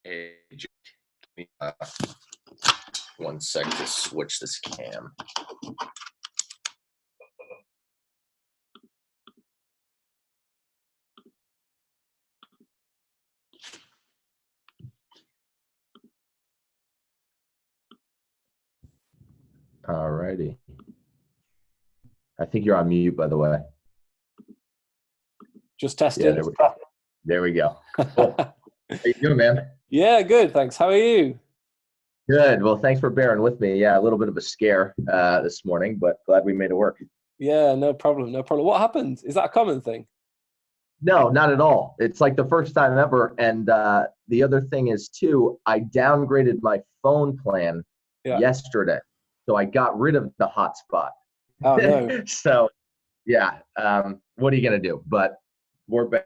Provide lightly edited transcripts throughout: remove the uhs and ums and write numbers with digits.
Hey, give me, 1 sec to switch this cam. All righty. I think you're on mute, by the way. Just testing. Yeah, there we go. Cool. How you doing, man? Yeah, good. Thanks. How are you? Good. Well, thanks for bearing with me. Yeah, a little bit of a scare this morning, but glad we made it work. Yeah, no problem. No problem. What happened? Is that a common thing? No, not at all. It's like the first time ever. And the other thing is, too, I downgraded my phone plan yesterday. So I got rid of the hotspot. Oh, no. So, yeah, what are you going to do? But we're back.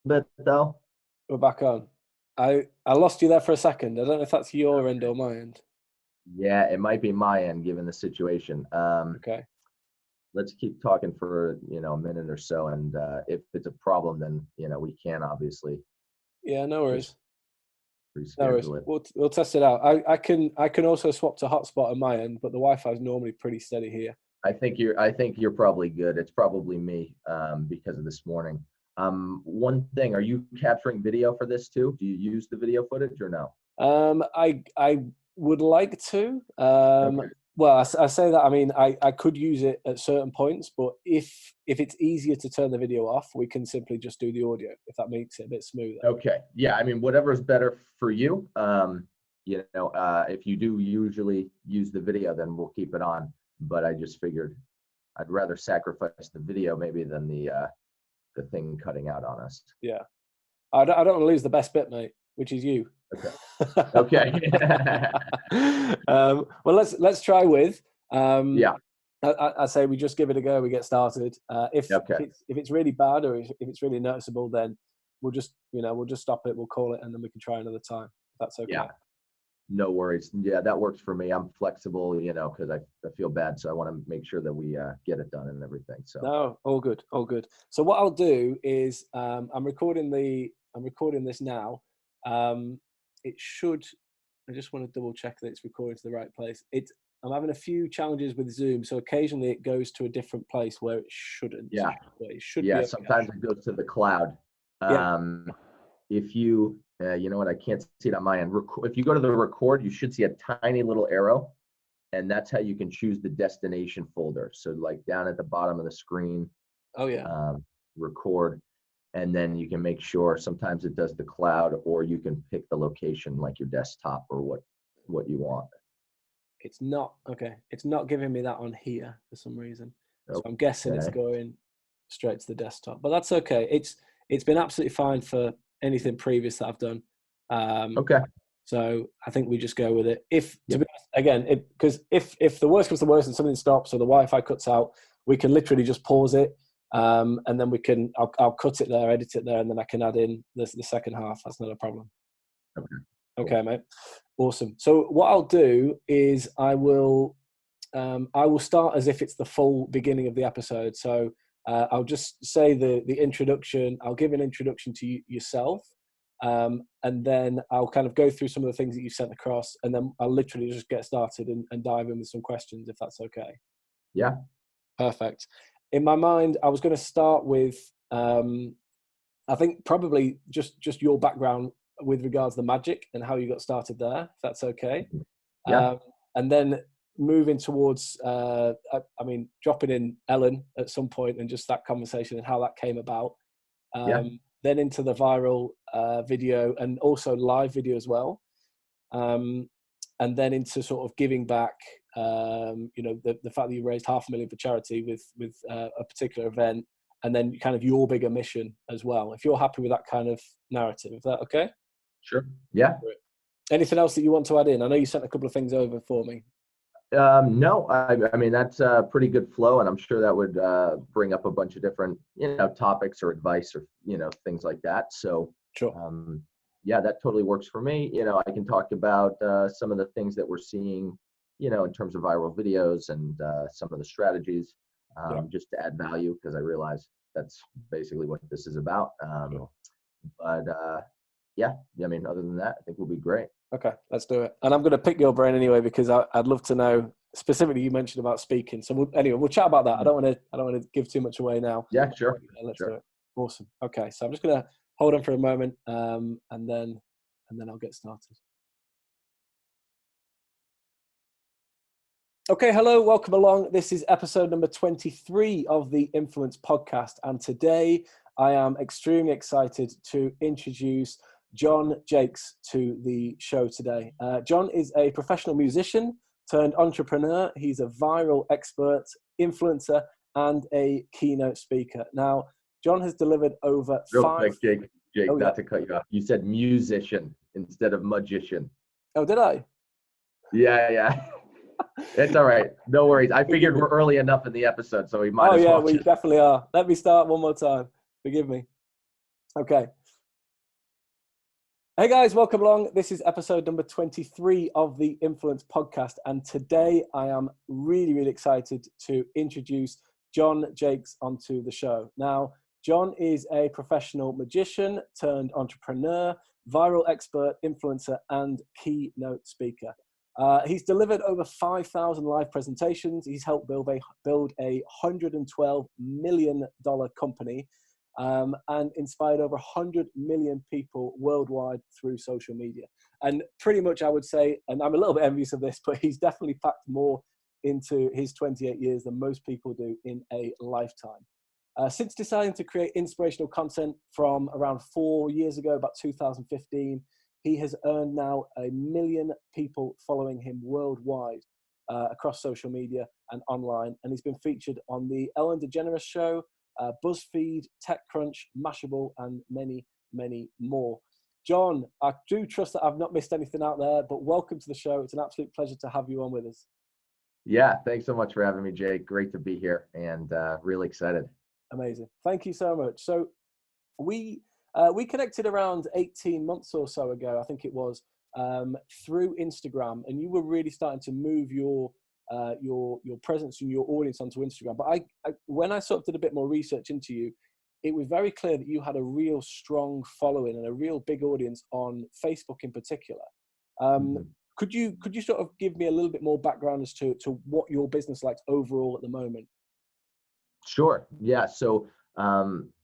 But though, We're back on. I lost you there for a second. I don't know if that's your end or my end. Yeah, it might be my end given the situation. Okay. Let's keep talking for a minute or so, and if it's a problem, then we can obviously. Yeah, no worries. Reschedule it. We'll test it out. I can also swap to hotspot on my end, but the Wi-Fi is normally pretty steady here. I think you're probably good. It's probably me because of this morning. One thing, are you capturing video for this too? Do you use the video footage or no? I would like to. Okay. Well, I say that. I mean, I could use it at certain points, but if it's easier to turn the video off, we can simply just do the audio, if that makes it a bit smoother. Okay. Yeah. I mean, whatever's better for you. If you do usually use the video, then we'll keep it on. But I just figured I'd rather sacrifice the video maybe than the thing cutting out on us. Yeah. I don't want to lose the best bit, mate, which is you. Okay. Well, let's try with. Yeah. I say we just give it a go. We get started. If it's really bad or if it's really noticeable, then we'll just stop it. We'll call it, and then we can try another time. If that's okay. Yeah. No worries. Yeah, that works for me. I'm flexible, because I feel bad, so I want to make sure that we get it done and everything. So no, all good. So what I'll do is I'm recording this now. It should. I just want to double check that it's recording to the right place. I'm having a few challenges with Zoom, so occasionally it goes to a different place where it shouldn't. Yeah. It should. Yeah. Be okay. Sometimes it goes to the cloud. If you, you know what, I can't see it on my end. If you go to the record, you should see a tiny little arrow, and that's how you can choose the destination folder. So like down at the bottom of the screen. Oh yeah. Record. And then you can make sure sometimes it does the cloud, or you can pick the location like your desktop or what you want. It's not okay. It's not giving me that on here for some reason. So I'm guessing it's going straight to the desktop, but that's okay. It's been absolutely fine for anything previous that I've done. Okay. So I think we just go with it. To be honest, again, because if the worst comes to the worst and something stops or the Wi-Fi cuts out, we can literally just pause it. And then I'll cut it there, edit it there, and then I can add in the second half. That's not a problem. Okay, mate. Awesome. So what I'll do is I will start as if it's the full beginning of the episode. So I'll just say the introduction. I'll give an introduction to yourself, and then I'll kind of go through some of the things that you sent across, and then I'll literally just get started and dive in with some questions, if that's okay. Yeah. Perfect. In my mind, I was going to start with, I think probably just your background with regards to the magic and how you got started there, if that's okay. Yeah. And then moving towards, dropping in Ellen at some point and just that conversation and how that came about. Then into the viral video and also live video as well. And then into sort of giving back, the fact that you raised $500,000 for charity with a particular event, and then kind of your bigger mission as well. If you're happy with that kind of narrative, is that okay? Sure. Yeah. Anything else that you want to add in? I know you sent a couple of things over for me. No, I mean, that's a pretty good flow, and I'm sure that would bring up a bunch of different, topics or advice or, things like that. So, sure. Yeah, that totally works for me. I can talk about some of the things that we're seeing, in terms of viral videos and some of the strategies, just to add value, because I realize, that's basically what this is about. Sure. But yeah, I mean, other than that, I think we'll be great. Okay, let's do it. And I'm going to pick your brain anyway, because I'd love to know specifically. You mentioned about speaking, so we'll chat about that. I don't want to give too much away now. Yeah, sure. Let's sure. do it. Awesome. Okay, so I'm just going to hold on for a moment, and then I'll get started. Okay, hello, welcome along. This is episode number 23 of the Influence Podcast, and today I am extremely excited to introduce Jon Jacques to the show today. Jon is a professional musician turned entrepreneur. He's a viral expert, influencer, and a keynote speaker. Now, Jon has delivered over Quick, Jake, not to cut you off. You said musician instead of magician. Oh, did I? Yeah. It's all right. No worries. I figured we're early enough in the episode, so we might as well. We definitely are. Let me start one more time. Forgive me. Okay. Hey guys, welcome along. This is episode number 23 of the Influence Podcast. And today I am really, really excited to introduce Jon Jacques onto the show. Now, Jon is a professional magician turned entrepreneur, viral expert, influencer, and keynote speaker. He's delivered over 5,000 live presentations. He's helped build a $112 million company and inspired over 100 million people worldwide through social media. And pretty much I would say, and I'm a little bit envious of this, but he's definitely packed more into his 28 years than most people do in a lifetime. Since deciding to create inspirational content from around 4 years ago, about 2015, he has earned now 1 million people following him worldwide across social media and online. And he's been featured on the Ellen DeGeneres Show, BuzzFeed, TechCrunch, Mashable, and many, many more. Jon, I do trust that I've not missed anything out there, but welcome to the show. It's an absolute pleasure to have you on with us. Yeah, thanks so much for having me, Jake. Great to be here and really excited. Amazing. Thank you so much. So we connected around 18 months or so ago, I think it was, through Instagram, and you were really starting to move your presence and your audience onto Instagram. But when I sort of did a bit more research into you, it was very clear that you had a real strong following and a real big audience on Facebook in particular. Could you sort of give me a little bit more background as to what your business likes overall at the moment? Sure. Yeah. So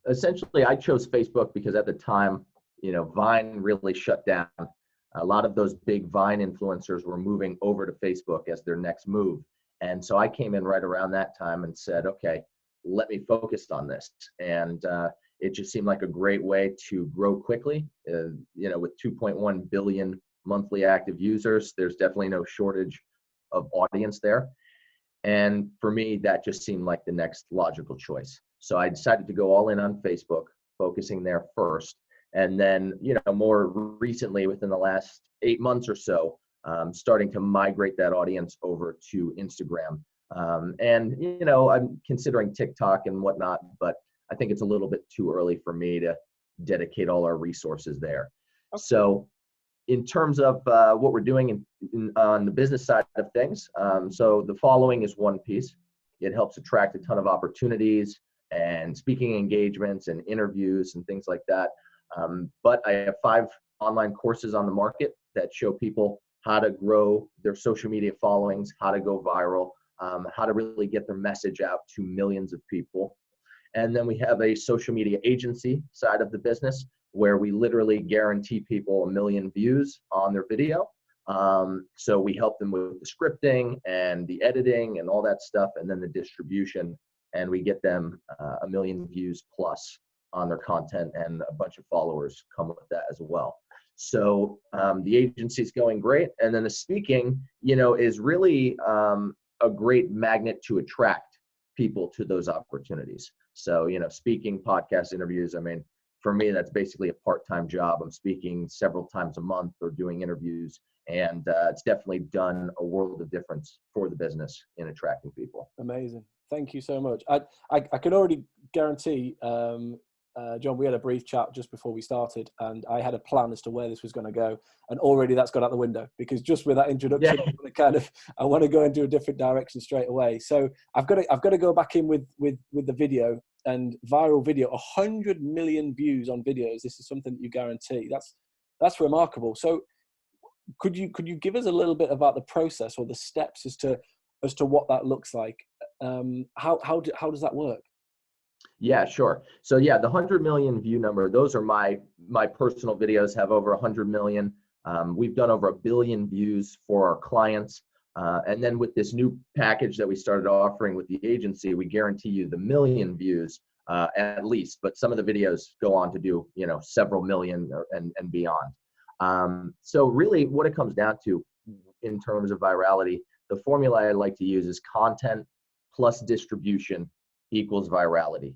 essentially, I chose Facebook because at the time, Vine really shut down. A lot of those big Vine influencers were moving over to Facebook as their next move. And so I came in right around that time and said, okay, let me focus on this. And it just seemed like a great way to grow quickly. With 2.1 billion monthly active users, there's definitely no shortage of audience there. And for me, that just seemed like the next logical choice. So I decided to go all in on Facebook, focusing there first. And then, more recently, within the last 8 months or so, starting to migrate that audience over to Instagram. I'm considering TikTok and whatnot, but I think it's a little bit too early for me to dedicate all our resources there. Okay. So in terms of what we're doing on the business side of things, so the following is one piece. It helps attract a ton of opportunities and speaking engagements and interviews and things like that. But I have 5 online courses on the market that show people how to grow their social media followings, how to go viral, how to really get their message out to millions of people. And then we have a social media agency side of the business where we literally guarantee people 1 million views on their video. So we help them with the scripting and the editing and all that stuff, and then the distribution, and we get them 1 million views plus on their content, and a bunch of followers come with that as well. So the agency is going great. And then the speaking, is really a great magnet to attract people to those opportunities. So, speaking, podcast interviews, for me, that's basically a part-time job. I'm speaking several times a month or doing interviews, and it's definitely done a world of difference for the business in attracting people. Amazing. Thank you so much. I can already guarantee, Jon, we had a brief chat just before we started, and I had a plan as to where this was going to go, and already that's gone out the window, because just with that introduction, I want to go into a different direction straight away. So I've got to go back in with the video. and viral video, 100 million views on videos. This is something that you guarantee. That's remarkable. So could you give us a little bit about the process or the steps as to what that looks like? How does that work? Yeah, sure. So yeah, the 100 million view number, those are my personal videos, have over 100 million. We've done over 1 billion views for our clients. And then with this new package that we started offering with the agency, we guarantee you the 1 million views at least, but some of the videos go on to do, several million and beyond. So really what it comes down to in terms of virality, the formula I like to use is content plus distribution equals virality.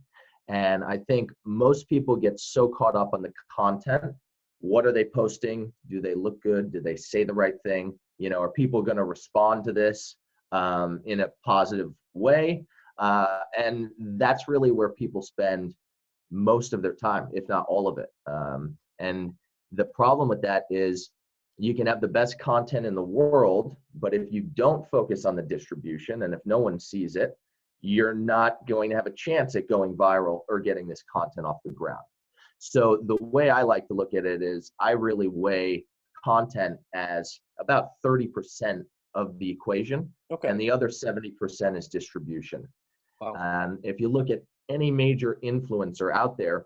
And I think most people get so caught up on the content. What are they posting? Do they look good? Do they say the right thing? Are people going to respond to this in a positive way? And that's really where people spend most of their time, if not all of it. And the problem with that is you can have the best content in the world, but if you don't focus on the distribution and if no one sees it, you're not going to have a chance at going viral or getting this content off the ground. So the way I like to look at it is I really weigh content as about 30% of the equation, Okay. and the other 70% is distribution. Wow. If you look at any major influencer out there,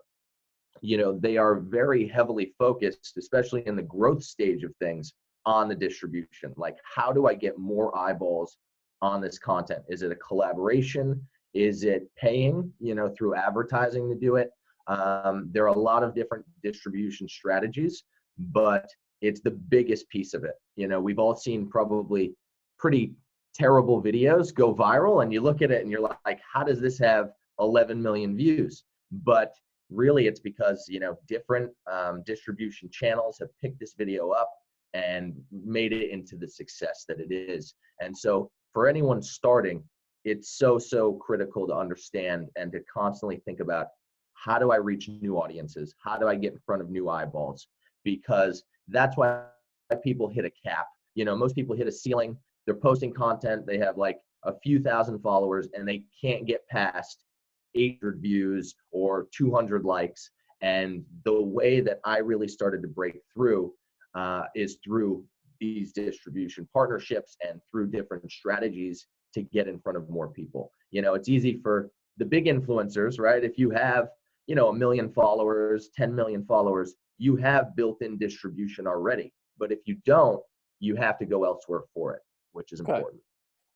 they are very heavily focused, especially in the growth stage of things, on the distribution. Like, how do I get more eyeballs on this content? Is it a collaboration? Is it paying, through advertising to do it? There are a lot of different distribution strategies, but it's the biggest piece of it. We've all seen probably pretty terrible videos go viral, and you look at it and you're like, how does this have 11 million views? But really it's because, different distribution channels have picked this video up and made it into the success that it is. And so for anyone starting, it's so critical to understand and to constantly think about, how do I reach new audiences? How do I get in front of new eyeballs? Because that's why people hit a cap. Most people hit a ceiling. They're posting content. They have like a few thousand followers and they can't get past 800 views or 200 likes. And the way that I really started to break through is through these distribution partnerships and through different strategies to get in front of more people. It's easy for the big influencers, right? If you have, 1 million followers, 10 million followers, you have built-in distribution already. But if you don't, you have to go elsewhere for it, which is important.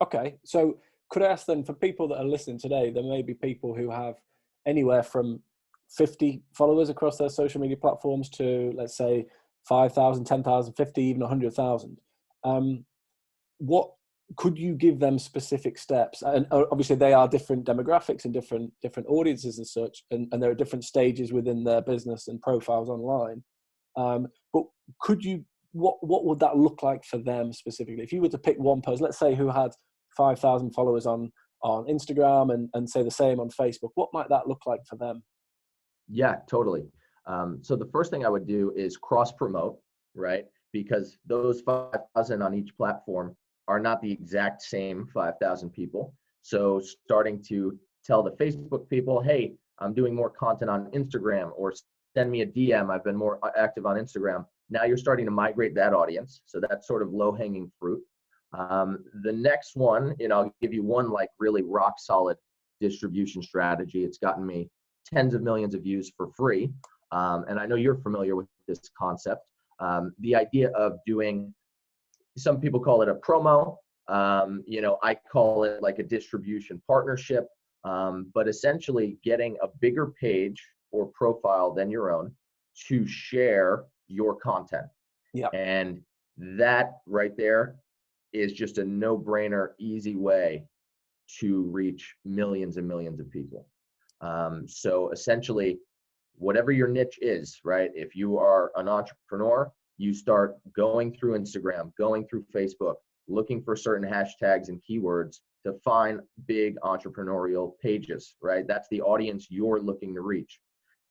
Okay. So could I ask then, for people that are listening today, there may be people who have anywhere from 50 followers across their social media platforms to, let's say, 5,000, 10,000, 50, even 100,000. What could you give them specific steps? And obviously they are different demographics and different audiences and such, and there are different stages within their business and profiles online. But could you, what would that look like for them specifically? If you were to pick one person, let's say, who had 5,000 followers on Instagram and say the same on Facebook, what might that look like for them? Yeah, totally. So the first thing I would do is cross promote, right? Because those 5,000 on each platform are not the exact same 5,000 people. So starting to tell the Facebook people, hey, I'm doing more content on Instagram, or send me a DM. I've been more active on Instagram. Now you're starting to migrate that audience. So that's sort of low hanging fruit. The next one, I'll give you one like really rock solid distribution strategy. It's gotten me tens of millions of views for free. And I know you're familiar with this concept. The idea of doing, some people call it a promo. I call it like a distribution partnership, but essentially getting a bigger page or profile than your own to share your content. Yeah. And that right there is just a no-brainer, easy way to reach millions and millions of people. So essentially, whatever your niche is, right? If you are an entrepreneur, you start going through Instagram, going through Facebook, looking for certain hashtags and keywords to find big entrepreneurial pages, right? That's the audience you're looking to reach.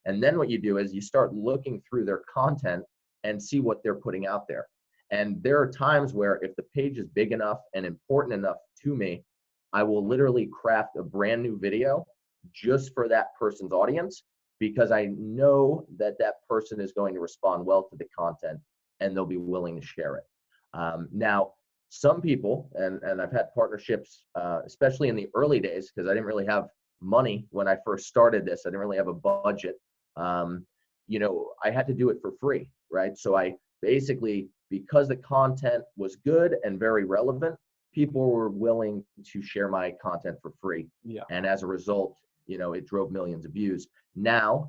And then what you do is you start looking through their content and see what they're putting out there. And there are times where if the page is big enough and important enough to me, I will literally craft a brand new video just for that person's audience, because I know that that person is going to respond well to the content and they'll be willing to share it. Now, some people, and I've had partnerships, especially in the early days, because I didn't really have money when I first started this. I didn't really have a budget. I had to do it for free, right? So I basically, because the content was good and very relevant, people were willing to share my content for free. Yeah. And as a result, it drove millions of views. Now,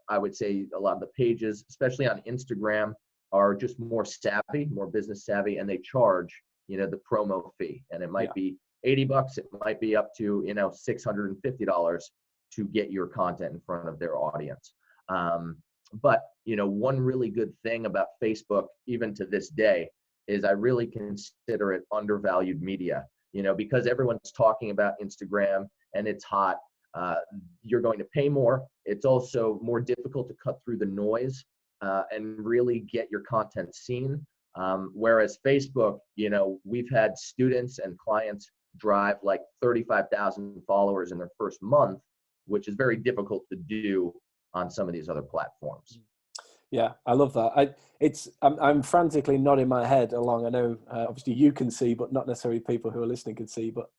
I would say a lot of the pages, especially on Instagram, are just more savvy, more business savvy, and they charge, the promo fee. And it might be $80, it might be up to, $650 to get your content in front of their audience. But, one really good thing about Facebook, even to this day, is I really consider it undervalued media, because everyone's talking about Instagram and it's hot. You're going to pay more. It's also more difficult to cut through the noise and really get your content seen. Whereas Facebook, we've had students and clients drive like 35,000 followers in their first month, which is very difficult to do on some of these other platforms. Yeah, I love that. I'm frantically nodding my head along. I know obviously you can see, but not necessarily people who are listening can see. But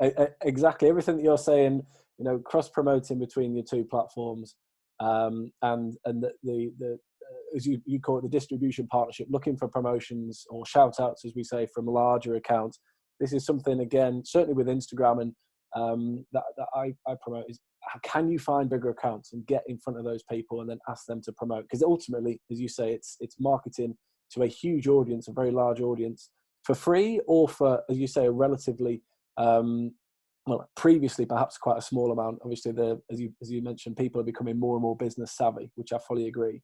exactly everything that you're saying, cross promoting between your two platforms, and the as you call it, the distribution partnership, looking for promotions or shout outs, as we say, from larger accounts. This is something, again, certainly with Instagram and that I promote is, can you find bigger accounts and get in front of those people and then ask them to promote? Because ultimately, as you say, it's marketing to a huge audience, a very large audience, for free or for, as you say, a relatively, previously perhaps quite a small amount. Obviously, as you mentioned, people are becoming more and more business savvy, which I fully agree.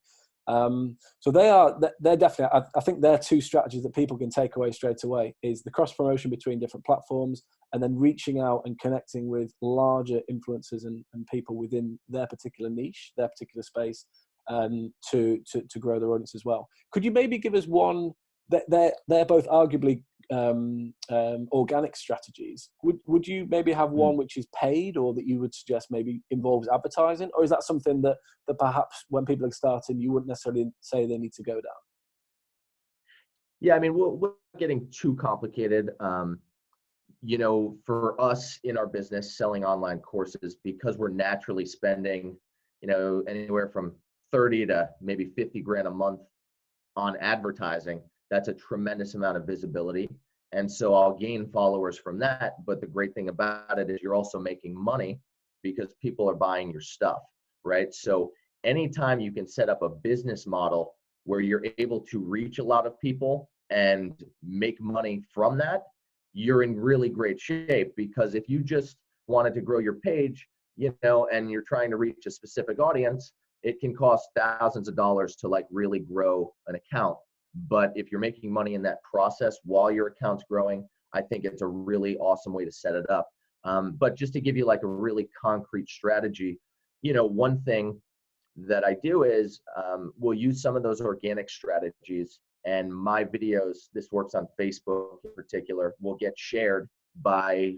So they're definitely, I think they're two strategies that people can take away straight away, is the cross promotion between different platforms and then reaching out and connecting with larger influencers and people within their particular niche, their particular space, to grow their audience as well. Could you maybe give us one that they're both arguably organic strategies? Would you maybe have one which is paid, or that you would suggest maybe involves advertising, or is that something that perhaps when people are starting you wouldn't necessarily say they need to go down? Yeah, I mean, we're getting too complicated. For us in our business selling online courses, because we're naturally spending, anywhere from 30 to maybe 50 grand a month on advertising, that's a tremendous amount of visibility. And so I'll gain followers from that. But the great thing about it is you're also making money because people are buying your stuff, right? So anytime you can set up a business model where you're able to reach a lot of people and make money from that, you're in really great shape. Because if you just wanted to grow your page, and you're trying to reach a specific audience, it can cost thousands of dollars to really grow an account. But if you're making money in that process while your account's growing, I think it's a really awesome way to set it up. But just to give you a really concrete strategy, one thing that I do is we'll use some of those organic strategies, and my videos, this works on Facebook in particular, will get shared by,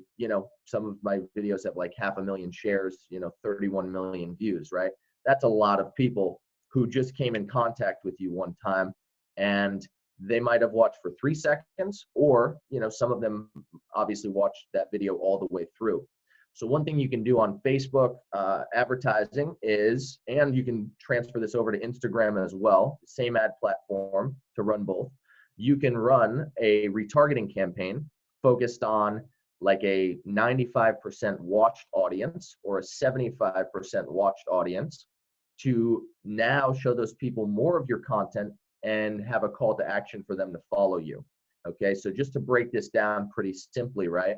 some of my videos have 500,000 shares, 31 million views, right? That's a lot of people who just came in contact with you one time, and they might have watched for 3 seconds, or, some of them obviously watched that video all the way through. So one thing you can do on Facebook advertising is, and you can transfer this over to Instagram as well, same ad platform to run both. You can run a retargeting campaign focused on a 95% watched audience or a 75% watched audience, to now show those people more of your content and have a call to action for them to follow you. Okay, so just to break this down pretty simply, right?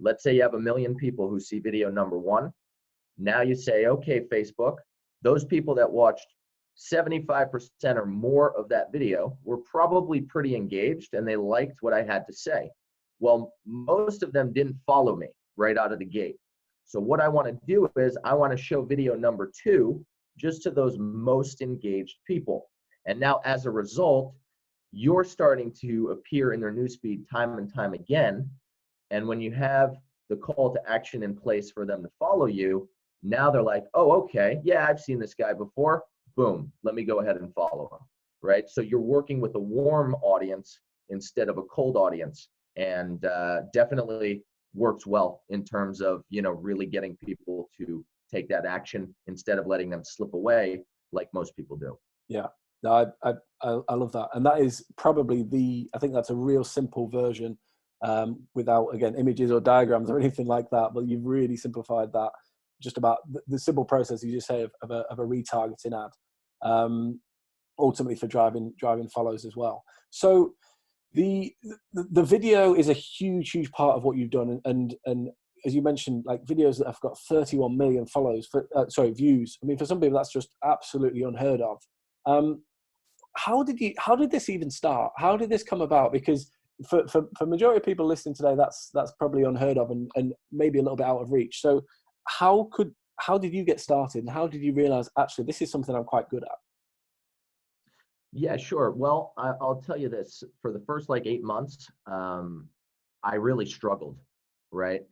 Let's say you have 1 million people who see video number 1. Now you say, okay, Facebook, those people that watched 75% or more of that video were probably pretty engaged and they liked what I had to say. Well, most of them didn't follow me right out of the gate. So what I want to do is I want to show video number 2 just to those most engaged people. And now as a result, you're starting to appear in their newsfeed time and time again. And when you have the call to action in place for them to follow you, Now they're like, oh, okay, yeah, I've seen this guy before. Boom, let me go ahead and follow him, right? So you're working with a warm audience instead of a cold audience, and definitely works well in terms of, you know, really getting people to take that action instead of letting them slip away like most people do. Yeah, no, I love that, and that is probably I think that's a real simple version, without again images or diagrams or anything like that. But you've really simplified that, just about the simple process you just say of a retargeting ad, ultimately for driving follows as well. So the video is a huge part of what you've done, and as you mentioned, like videos that have got 31 million follows views. I mean, for some people that's just absolutely unheard of. How did this even start? How did this come about? Because for majority of people listening today, that's probably unheard of and maybe a little bit out of reach. So how did you get started, and how did you realize actually this is something I'm quite good at? Yeah, sure. Well, I'll tell you this. For the first like 8 months, I really struggled, right?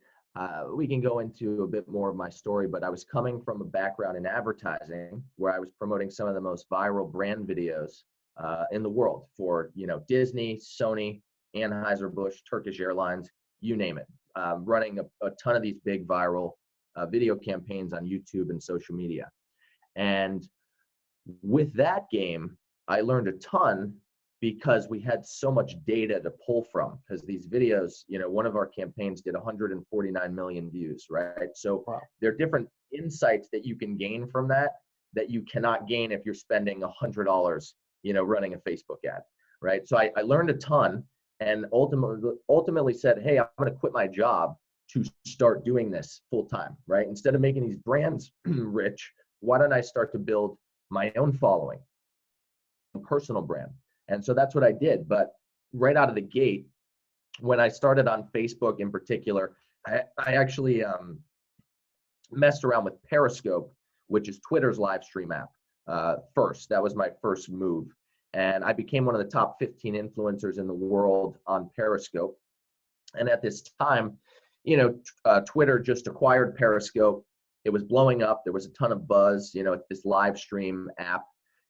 We can go into a bit more of my story, but I was coming from a background in advertising where I was promoting some of the most viral brand videos in the world for, you know, Disney, Sony, Anheuser-Busch, Turkish Airlines, you name it, running a ton of these big viral video campaigns on YouTube and social media. And with that game, I learned a ton because we had so much data to pull from, because these videos, you know, one of our campaigns did 149 million views, right? So Wow. there are different insights that you can gain from that you cannot gain if you're spending $100, you know, running a Facebook ad, right? So I learned a ton, and ultimately said, hey, I'm going to quit my job to start doing this full time, right? Instead of making these brands rich, why don't I start to build my own following, personal brand? And so that's what I did. But right out of the gate, when I started on Facebook in particular, I actually messed around with Periscope, which is Twitter's live stream app. First, that was my first move. And I became one of the top 15 influencers in the world on Periscope. And at this time, you know, Twitter just acquired Periscope. It was blowing up. There was a ton of buzz, you know, this live stream app.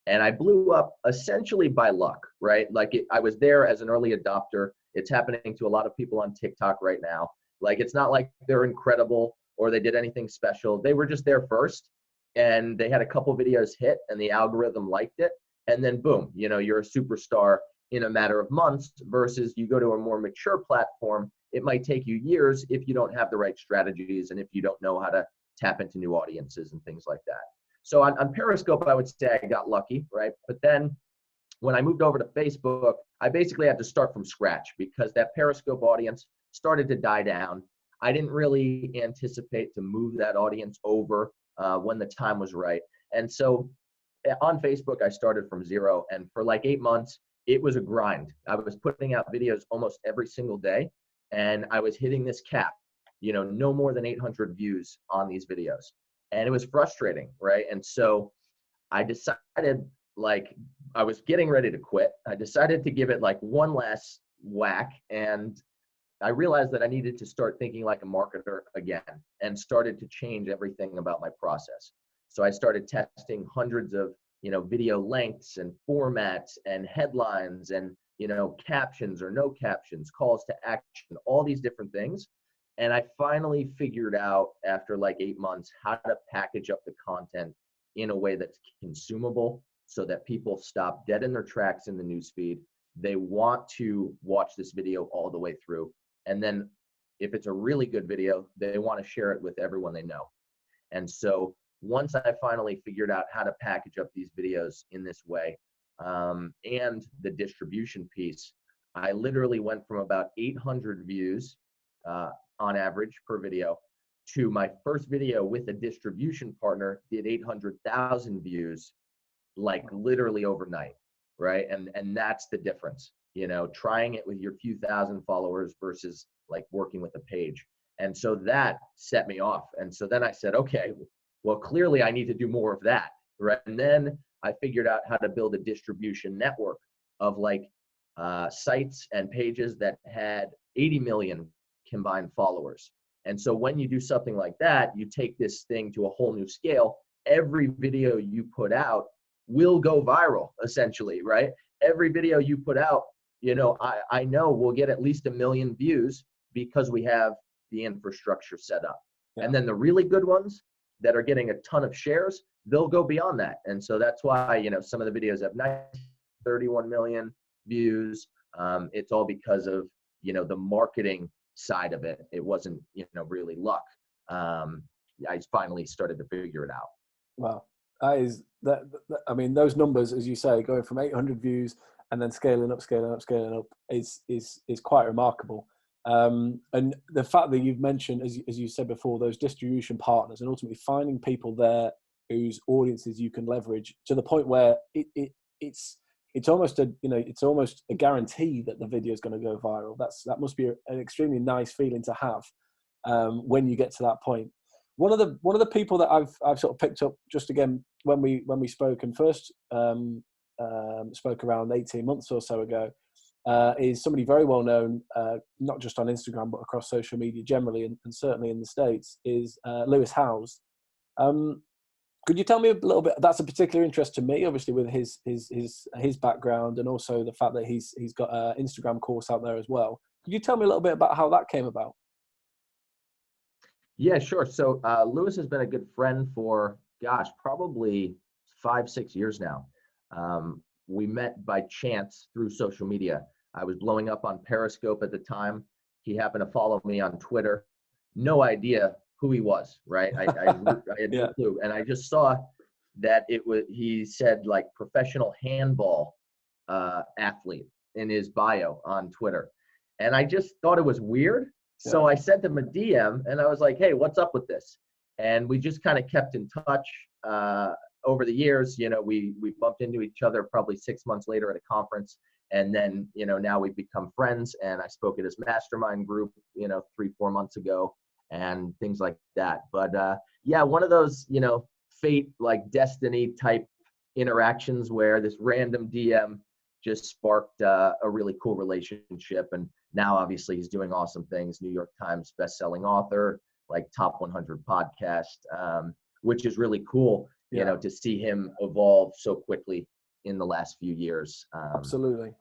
And I blew up essentially by luck, right? Like I was there as an early adopter. It's happening to a lot of people on TikTok right now. Like, it's not like they're incredible or they did anything special. They were just there first, and they had a couple videos hit and the algorithm liked it. And then boom, you know, you're a superstar in a matter of months, versus you go to a more mature platform. It might take you years if you don't have the right strategies and if you don't know how to tap into new audiences and things like that. So on Periscope, I would say I got lucky, right? But then when I moved over to Facebook, I basically had to start from scratch because that Periscope audience started to die down. I didn't really anticipate to move that audience over when the time was right. And so on Facebook, I started from zero. And for like 8 months, it was a grind. I was putting out videos almost every single day, and I was hitting this cap, you know, no more than 800 views on these videos. And it was frustrating, right? And so I decided, like, I was getting ready to quit. I decided to give it like one last whack, and I realized that I needed to start thinking like a marketer again, and started to change everything about my process. So I started testing hundreds of, you know, video lengths and formats and headlines and, you know, captions or no captions, calls to action, all these different things. And I finally figured out after like 8 months how to package up the content in a way that's consumable, so that people stop dead in their tracks in the newsfeed. They want to watch this video all the way through. And then if it's a really good video, they want to share it with everyone they know. And so once I finally figured out how to package up these videos in this way, and the distribution piece, I literally went from about 800 views on average per video to my first video with a distribution partner did 800,000 views, like literally overnight, right? And that's the difference, you know, trying it with your few thousand followers versus like working with a page. And so that set me off. And so then I said, okay, well, clearly I need to do more of that, right? And then I figured out how to build a distribution network of like sites and pages that had 80 million combined followers. And so when you do something like that, you take this thing to a whole new scale. Every video you put out will go viral, essentially, right? Every video you put out, I know we'll get at least 1 million views because we have the infrastructure set up. Yeah. And then the really good ones that are getting a ton of shares, they'll go beyond that. And so that's why, some of the videos have 31 million views. It's all because of, the marketing side of it. It wasn't, really luck. I finally started to figure it out. Wow. I mean, those numbers, as you say, going from 800 views and then scaling up is quite remarkable. And the fact that you've mentioned, as you said before, those distribution partners and ultimately finding people there whose audiences you can leverage to the point where it's almost a guarantee that the video is going to go viral. That must be an extremely nice feeling to have when you get to that point. One of the people that I've sort of picked up just again when we spoke and first spoke around 18 months or so ago is somebody very well known, not just on Instagram but across social media generally, and certainly in the States, is Lewis Howes. Could you tell me a little bit? That's a particular interest to me, obviously, with his background and also the fact that he's got an Instagram course out there as well. Could you tell me a little bit about how that came about? Yeah, sure. So Lewis has been a good friend for, probably 5-6 years now. We met by chance through social media. I was blowing up on Periscope at the time. He happened to follow me on Twitter. No idea who he was, right? I had no clue. And I just saw that he said like professional handball athlete in his bio on Twitter. And I just thought it was weird. So I sent him a DM and I was like, hey, what's up with this? And we just kind of kept in touch over the years. We bumped into each other probably 6 months later at a conference. And then, now we've become friends, and I spoke at his mastermind group, 3-4 months ago and things like that. But one of those, fate, like destiny type interactions where this random DM just sparked a really cool relationship. And now obviously he's doing awesome things, New York Times bestselling author, like top 100 podcast, which is really cool, to see him evolve so quickly in the last few years. Absolutely.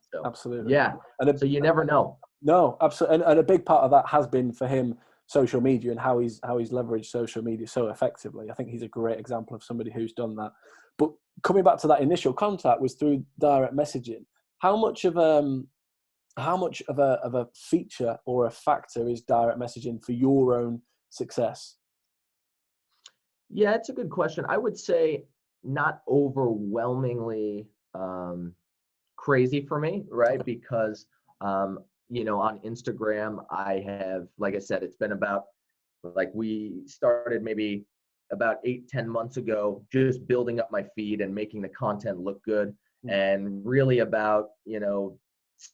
Yeah. And so you never know. No, absolutely. And a big part of that has been for him social media and how he's leveraged social media so effectively. I think he's a great example of somebody who's done that. But coming back to that initial contact was through direct messaging. How much of a feature or a factor is direct messaging for your own success? Yeah, it's a good question. I would say not overwhelmingly crazy for me, right? Because on Instagram, I have, like I said, it's been about, like, we started maybe about 8-10 months ago, just building up my feed and making the content look good. And really about,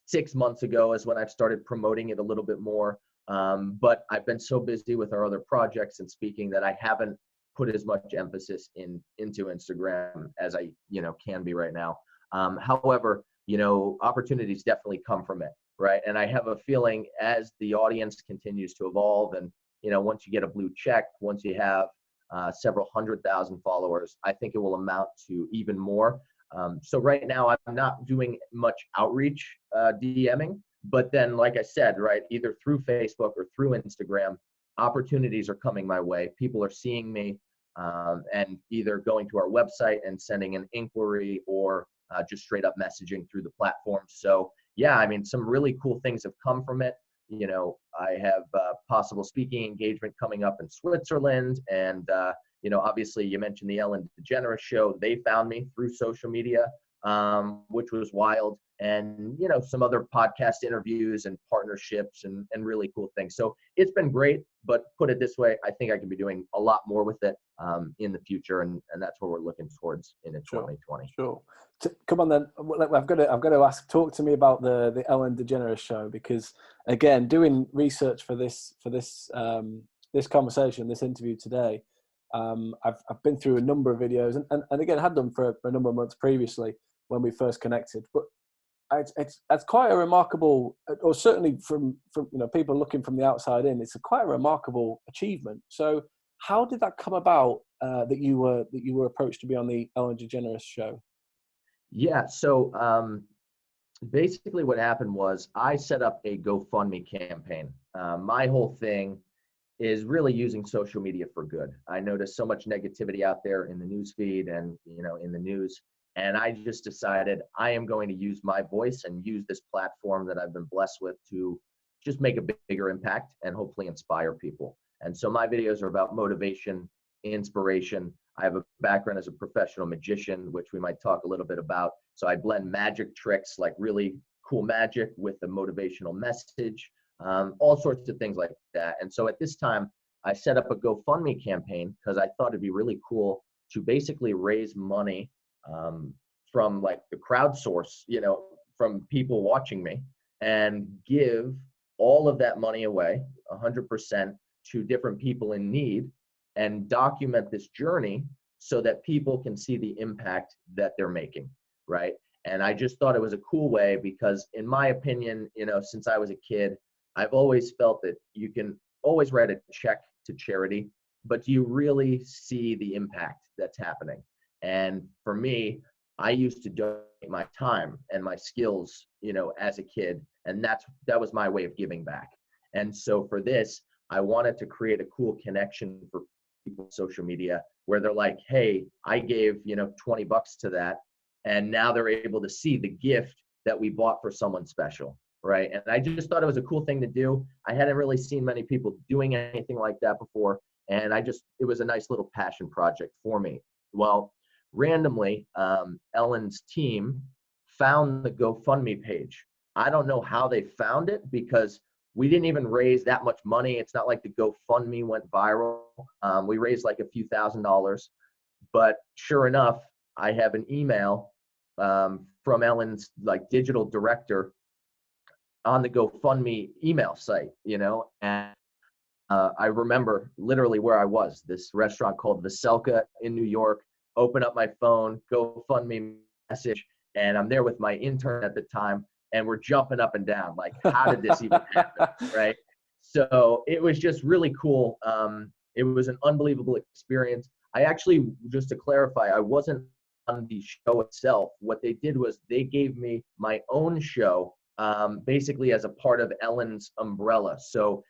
6 months ago is when I've started promoting it a little bit more. But I've been so busy with our other projects and speaking that I haven't put as much emphasis into Instagram as I, can be right now. However, opportunities definitely come from it, right? And I have a feeling as the audience continues to evolve and, once you get a blue check, once you have several 100,000 followers, I think it will amount to even more. So right now I'm not doing much outreach DMing, but then, like I said, right, either through Facebook or through Instagram, opportunities are coming my way. People are seeing me and either going to our website and sending an inquiry or just straight up messaging through the platform. So yeah, I mean, some really cool things have come from it. I have possible speaking engagement coming up in Switzerland. And, obviously you mentioned the Ellen DeGeneres Show. They found me through social media, which was wild. And, some other podcast interviews and partnerships and really cool things. So it's been great, but put it this way, I think I can be doing a lot more with it in the future. And that's what we're looking towards in 2020. Sure. Come on then. I've got to ask, talk to me about the Ellen DeGeneres Show, because again, doing research for this conversation, this interview today, I've been through a number of videos and again, had done for a number of months previously when we first connected. But It's quite a remarkable, or certainly from people looking from the outside in, it's quite a remarkable achievement. So how did that come about, that you were approached to be on the Ellen DeGeneres Show? Yeah. So basically what happened was I set up a GoFundMe campaign. My whole thing is really using social media for good. I noticed so much negativity out there in the news feed and in the news, and I just decided I am going to use my voice and use this platform that I've been blessed with to just make a bigger impact and hopefully inspire people. And so my videos are about motivation, inspiration. I have a background as a professional magician, which we might talk a little bit about. So I blend magic tricks, like really cool magic, with the motivational message, all sorts of things like that. And so at this time, I set up a GoFundMe campaign because I thought it'd be really cool to basically raise money from like the crowdsource, from people watching me, and give all of that money away, 100%, to different people in need, and document this journey so that people can see the impact that they're making, right? And I just thought it was a cool way because, in my opinion, since I was a kid, I've always felt that you can always write a check to charity, but do you really see the impact that's happening? And for me, I used to donate my time and my skills, as a kid, and that was my way of giving back. And so for this, I wanted to create a cool connection for people on social media where they're like, hey, I gave, $20 to that, and now they're able to see the gift that we bought for someone special, right? And I just thought it was a cool thing to do. I hadn't really seen many people doing anything like that before, and it was a nice little passion project for me. Well, randomly, Ellen's team found the GoFundMe page. I don't know how they found it because we didn't even raise that much money. It's not like the GoFundMe went viral. We raised like a few $1,000s, but sure enough, I have an email from Ellen's like digital director on the GoFundMe email site, and I remember literally where I was, this restaurant called Veselka in New York. Open up my phone, GoFundMe message, and I'm there with my intern at the time, and we're jumping up and down, like, how did this even happen, right? So it was just really cool. It was an unbelievable experience. I actually, just to clarify, I wasn't on the show itself. What they did was they gave me my own show, basically as a part of Ellen's umbrella. So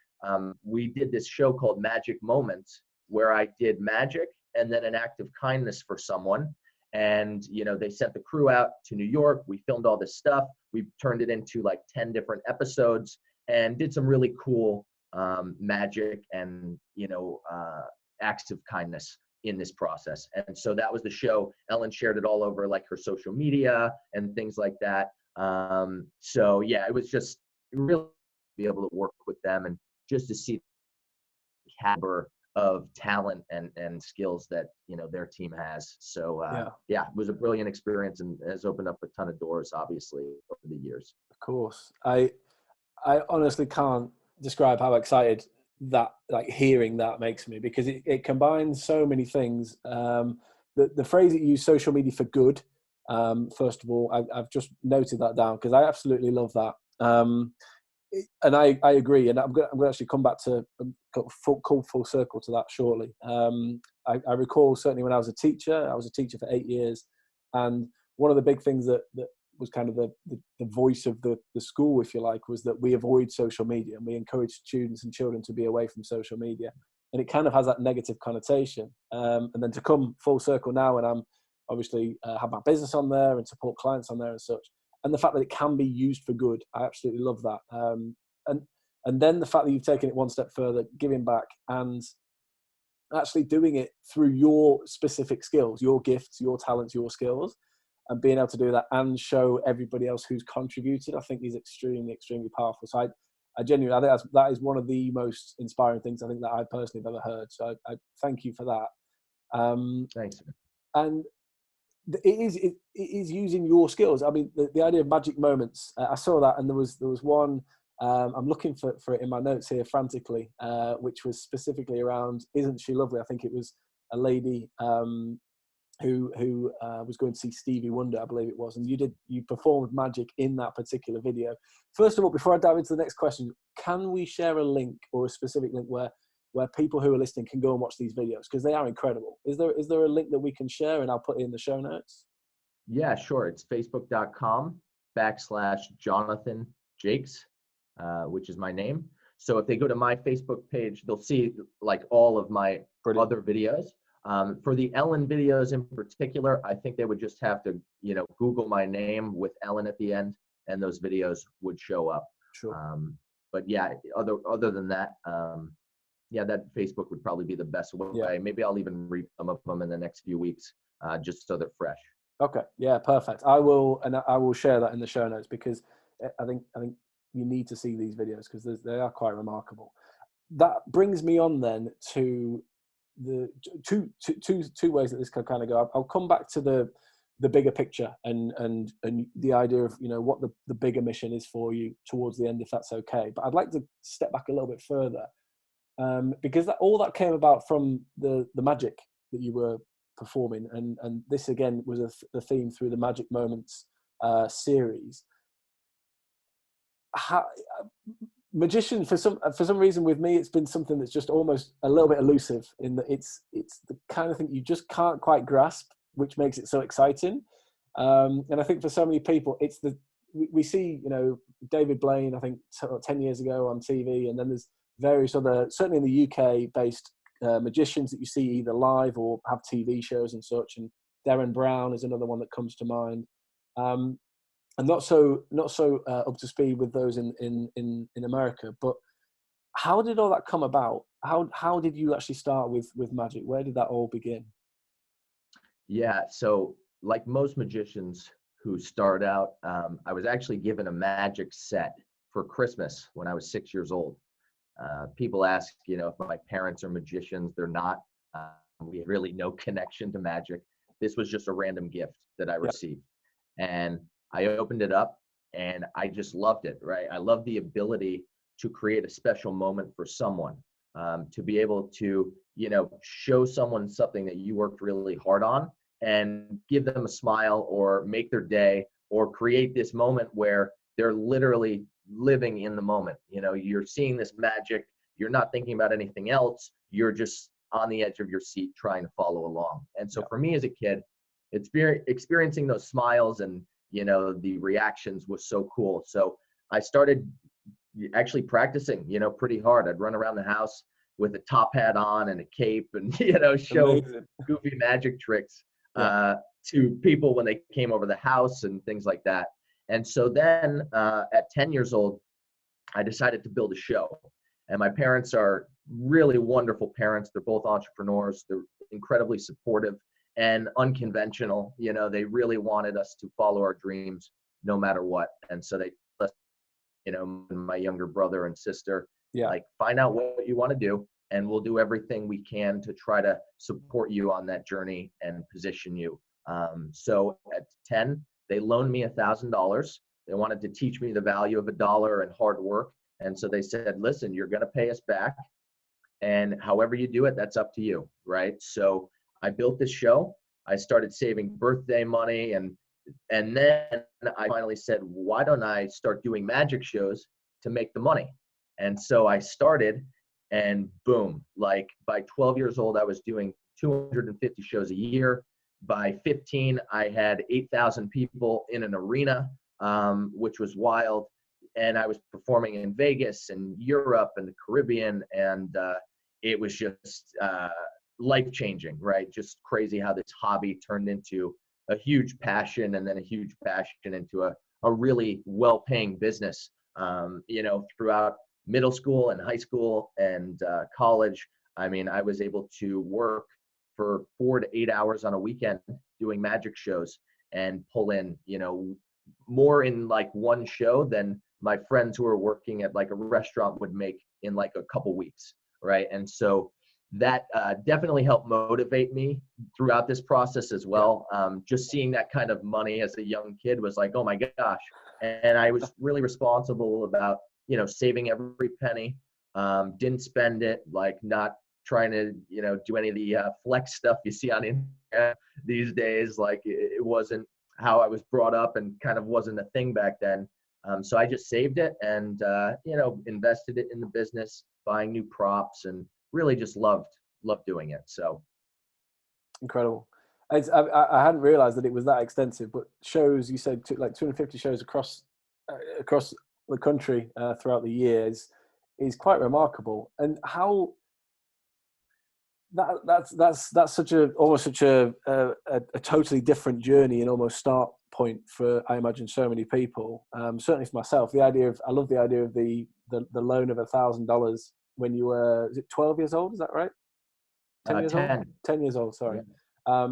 we did this show called Magic Moments, where I did magic and then an act of kindness for someone. And, they sent the crew out to New York. We filmed all this stuff. We turned it into like 10 different episodes and did some really cool magic and, acts of kindness in this process. And so that was the show. Ellen shared it all over like her social media and things like that. So yeah, it was just really be able to work with them and just to see the caliber of talent and skills that their team has. So yeah, it was a brilliant experience and has opened up a ton of doors, obviously, over the years. Of course, I honestly can't describe how excited that, like, hearing that makes me, because it combines so many things. The phrase that you use, social media for good. First of all, I've just noted that down because I absolutely love that. And I agree, and I'm going to actually come back to full circle to that shortly. I recall certainly when I was a teacher for 8 years, and one of the big things that was kind of the voice of the school, if you like, was that we avoid social media and we encourage students and children to be away from social media. And it kind of has that negative connotation. And then to come full circle now, and I'm obviously have my business on there and support clients on there and such. And the fact that it can be used for good, I absolutely love that. And then the fact that you've taken it one step further, giving back and actually doing it through your specific skills, your gifts, your talents, your skills, and being able to do that and show everybody else who's contributed, I think is extremely, extremely powerful. So I genuinely, I think that is one of the most inspiring things I think that I personally have ever heard. So I thank you for that. Thanks. And it is using your skills. I mean, the idea of magic moments, I saw that, and there was one, I'm looking for it in my notes here frantically, which was specifically around, isn't she lovely? I think it was a lady who was going to see Stevie Wonder, I believe it was, and you performed magic in that particular video. First of all, before I dive into the next question, can we share a link or a specific link where people who are listening can go and watch these videos, because they are incredible? Is there a link that we can share, and I'll put it in the show notes? Yeah, sure. It's facebook.com/Jonathan Jacques, which is my name. So if they go to my Facebook page, they'll see like all of my other videos. For the Ellen videos in particular, I think they would just have to, Google my name with Ellen at the end, and those videos would show up. Sure. But yeah, other than that, that Facebook would probably be the best way. Yeah. Maybe I'll even read some of them in the next few weeks, just so they're fresh. Okay. Yeah, perfect. I will share that in the show notes, because I think you need to see these videos, because they are quite remarkable. That brings me on then to the two ways that this can kind of go. I'll come back to the bigger picture and the idea of what the bigger mission is for you towards the end, if that's okay. But I'd like to step back a little bit further, because all that came about from the magic that you were performing, and this again was the theme through the Magic Moments series. Magician, for some reason with me, it's been something that's just almost a little bit elusive, in that it's the kind of thing you just can't quite grasp, which makes it so exciting. And I think for so many people, it's we see David Blaine, I think 10 years ago on TV, and then there's various other, certainly in the UK based magicians that you see either live or have TV shows and such. And Darren Brown is another one that comes to mind. And not so up to speed with those in America. But how did all that come about? How did you actually start with magic? Where did that all begin? Yeah, so like most magicians who start out, I was actually given a magic set for Christmas when I was 6 years old. People ask, if my parents are magicians. They're not. We have really no connection to magic. This was just a random gift that I received. And I opened it up and I just loved it, right? I love the ability to create a special moment for someone, to be able to, show someone something that you worked really hard on and give them a smile or make their day, or create this moment where they're literally living in the moment. You're seeing this magic, you're not thinking about anything else, you're just on the edge of your seat trying to follow along. And so for me as a kid, experiencing those smiles and the reactions was so cool. So I started actually practicing pretty hard. I'd run around the house with a top hat on and a cape and show Amazing. Goofy magic tricks to people when they came over the house and things like that. And so then at 10 years old, I decided to build a show. And my parents are really wonderful parents. They're both entrepreneurs. They're incredibly supportive and unconventional. They really wanted us to follow our dreams no matter what. And so they, my younger brother and sister, like, find out what you want to do, and we'll do everything we can to try to support you on that journey and position you. So at 10, they loaned me $1,000. They wanted to teach me the value of $1 and hard work. And so they said, listen, you're going to pay us back, and however you do it, that's up to you. Right. So I built this show. I started saving birthday money, and then I finally said, why don't I start doing magic shows to make the money? And so I started, and boom, like by 12 years old, I was doing 250 shows a year. By 15, I had 8,000 people in an arena, which was wild. And I was performing in Vegas and Europe and the Caribbean, and it was just life-changing, right? Just crazy how this hobby turned into a huge passion, and then a huge passion into a really well-paying business. Throughout middle school and high school and college, I mean, I was able to work for 4 to 8 hours on a weekend doing magic shows and pull in, more in like one show than my friends who are working at like a restaurant would make in like a couple weeks, right? And so that definitely helped motivate me throughout this process as well. Just seeing that kind of money as a young kid was like, oh my gosh. And I was really responsible about, saving every penny, didn't spend it, like not trying to, do any of the flex stuff you see on Instagram these days. Like it wasn't how I was brought up and kind of wasn't a thing back then. So I just saved it and, invested it in the business, buying new props, and really just loved doing it. So. Incredible. I hadn't realized that it was that extensive, but shows, you said like 250 shows across the country throughout the years is quite remarkable. And how that's such a totally different journey and almost start point for, I imagine, so many people. Certainly for myself, I love the idea of the loan of $1,000 when you were, is it 12 years old? Is that right? 10 years old? 10 years old, sorry. Yeah.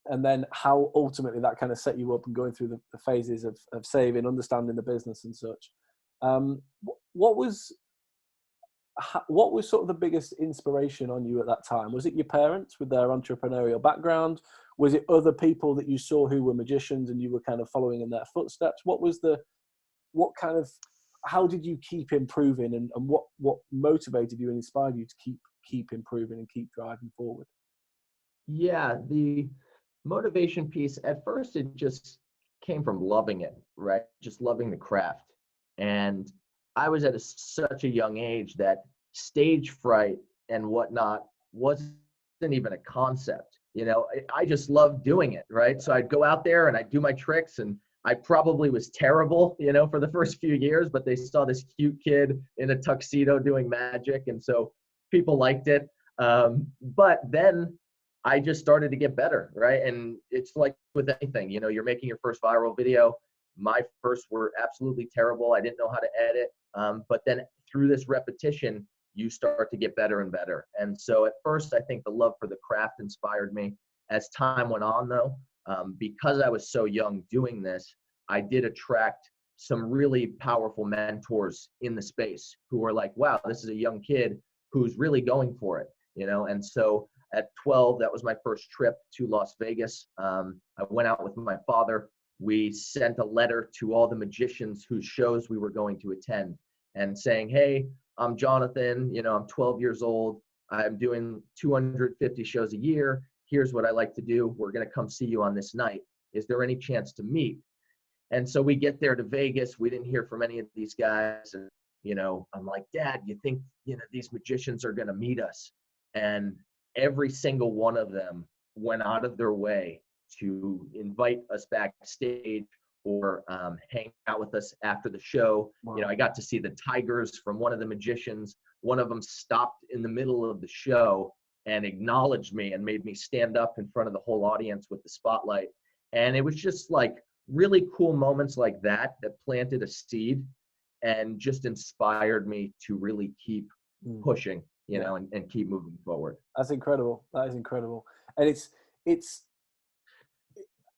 And then how ultimately that kind of set you up and going through the phases of saving, understanding the business and such. What was sort of the biggest inspiration on you at that time? Was it your parents with their entrepreneurial background? Was it other people that you saw who were magicians and you were kind of following in their footsteps? How did you keep improving, and what motivated you and inspired you to keep improving and keep driving forward? Yeah, the motivation piece, at first it just came from loving it, right? Just loving the craft. And I was at such a young age that stage fright and whatnot wasn't even a concept. I just loved doing it, right? So I'd go out there and I'd do my tricks, and I probably was terrible, for the first few years, but they saw this cute kid in a tuxedo doing magic. And so people liked it. But then I just started to get better, right? And it's like with anything, you're making your first viral video. My first were absolutely terrible. I didn't know how to edit. But then through this repetition, you start to get better and better. And so at first, I think the love for the craft inspired me. As time went on, though, because I was so young doing this, I did attract some really powerful mentors in the space who were like, wow, this is a young kid who's really going for it, And so at 12, that was my first trip to Las Vegas. I went out with my father. We sent a letter to all the magicians whose shows we were going to attend and saying, hey, I'm Jonathan, I'm 12 years old. I'm doing 250 shows a year. Here's what I like to do. We're going to come see you on this night. Is there any chance to meet? And so we get there to Vegas. We didn't hear from any of these guys. And, I'm like, Dad, you think, these magicians are going to meet us? And every single one of them went out of their way to invite us backstage or hang out with us after the show. Wow. I got to see the tigers from one of the magicians. One of them stopped in the middle of the show and acknowledged me and made me stand up in front of the whole audience with the spotlight. And it was just like really cool moments like that planted a seed and just inspired me to really keep pushing, and keep moving forward. That's incredible. That is incredible. And it's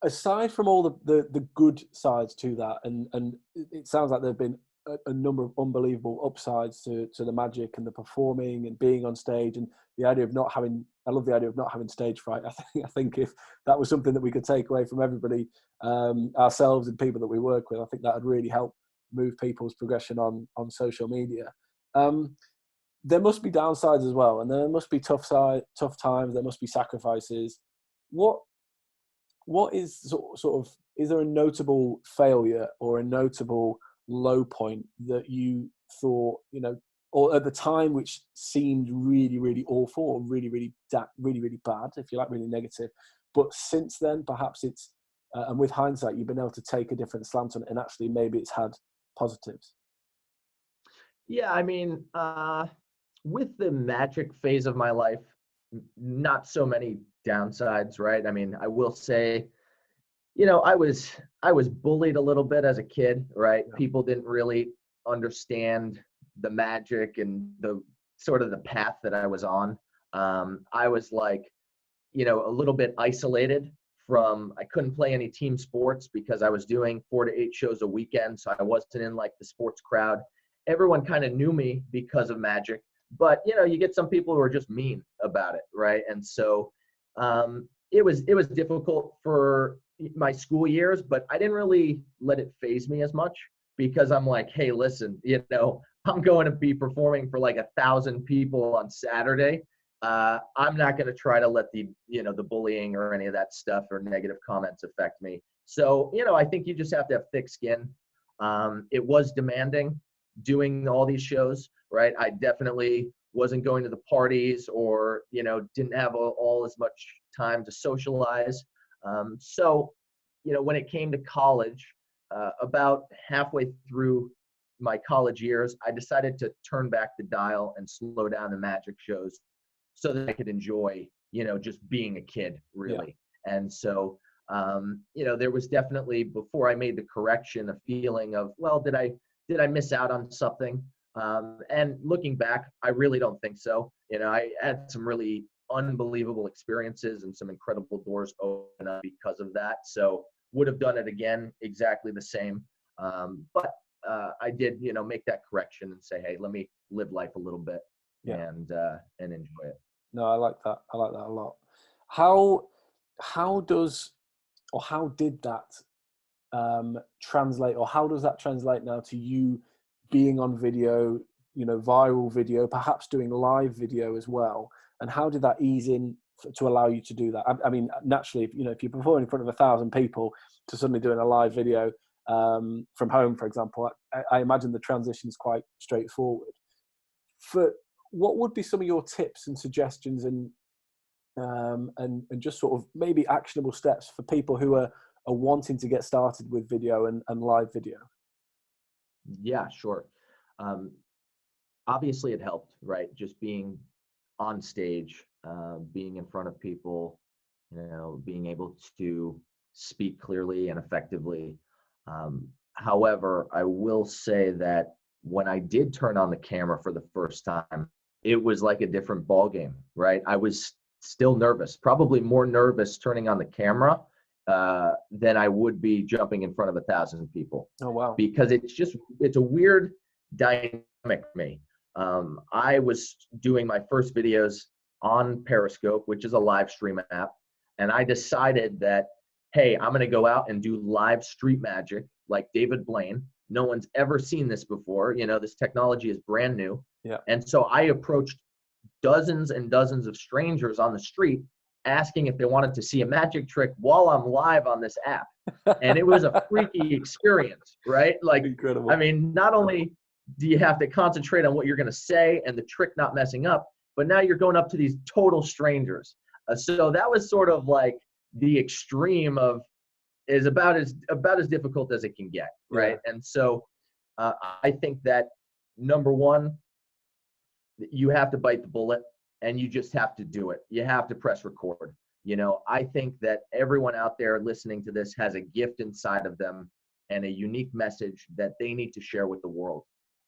aside from all the good sides to that, and it sounds like there've been a number of unbelievable upsides to the magic and the performing and being on stage, and the idea of I love the idea of not having stage fright. I think if that was something that we could take away from everybody, ourselves and people that we work with, I think that would really help move people's progression on social media. There must be downsides as well, and there must be tough times. There must be sacrifices. What is sort of, is there a notable failure or a notable low point that you thought, or at the time which seemed really, really awful or really, really bad, if you like, really negative, but since then perhaps it's, and with hindsight, you've been able to take a different slant on it and actually maybe it's had positives? Yeah, I mean, with the magic phase of my life, not so many downsides, right? I mean, I will say, I was bullied a little bit as a kid, right? Yeah. People didn't really understand the magic and the sort of the path that I was on. I was like, a little bit isolated from, I couldn't play any team sports because I was doing 4 to 8 shows a weekend. So I wasn't in like the sports crowd. Everyone kind of knew me because of magic, but you get some people who are just mean about it. Right. And so, it was difficult for my school years, but I didn't really let it faze me as much because I'm like, hey, listen, I'm going to be performing for like 1,000 people on Saturday. I'm not going to try to let the bullying or any of that stuff or negative comments affect me. So, I think you just have to have thick skin. It was demanding doing all these shows, right? I definitely wasn't going to the parties or, didn't have all as much time to socialize. So, when it came to college, about halfway through my college years, I decided to turn back the dial and slow down the magic shows so that I could enjoy, just being a kid, really. Yeah. And so, there was definitely, before I made the correction, a feeling of, well, did I miss out on something? And looking back, I really don't think so. I had some really unbelievable experiences and some incredible doors open up because of that. So would have done it again, exactly the same. But I did, make that correction and say, hey, let me live life a little bit and enjoy it. No, I like that. I like that a lot. How did that translate, or how does that translate now to you being on video, viral video, perhaps doing live video as well? And how did that ease in to allow you to do that? I mean, naturally, if you're performing in front of 1,000 people to suddenly doing a live video from home, for example, I imagine the transition is quite straightforward. What would be some of your tips and suggestions and just sort of maybe actionable steps for people who are wanting to get started with video and live video? Yeah, sure. Obviously it helped, right? Just being on stage, being in front of people, being able to speak clearly and effectively. However, I will say that when I did turn on the camera for the first time, it was like a different ball game, right? I was still nervous, probably more nervous turning on the camera than I would be jumping in front of 1,000 people. Oh, wow. Because it's a weird dynamic for me. I was doing my first videos on Periscope, which is a live stream app. And I decided that, hey, I'm going to go out and do live street magic like David Blaine. No one's ever seen this before. This technology is brand new. Yeah. And so I approached dozens and dozens of strangers on the street asking if they wanted to see a magic trick while I'm live on this app. And it was a freaky experience, right? Like, incredible. I mean, not only do you have to concentrate on what you're going to say and the trick not messing up, but now you're going up to these total strangers. So that was sort of like the extreme of is about as difficult as it can get, right? Yeah. And so I think that number one, you have to bite the bullet and you just have to do it. You have to press record. I think that everyone out there listening to this has a gift inside of them and a unique message that they need to share with the world.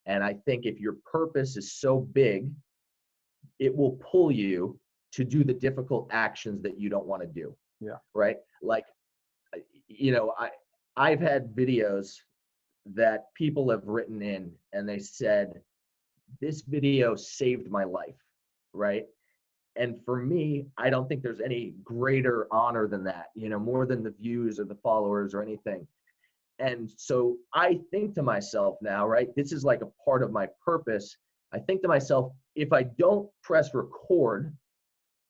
And I think if your purpose is so big, it will pull you to do the difficult actions that you don't want to do. Yeah. Right. Like, I've had videos that people have written in and they said, this video saved my life. Right. And for me, I don't think there's any greater honor than that, more than the views or the followers or anything. And so I think to myself now, right, this is like a part of my purpose. I think to myself, if I don't press record,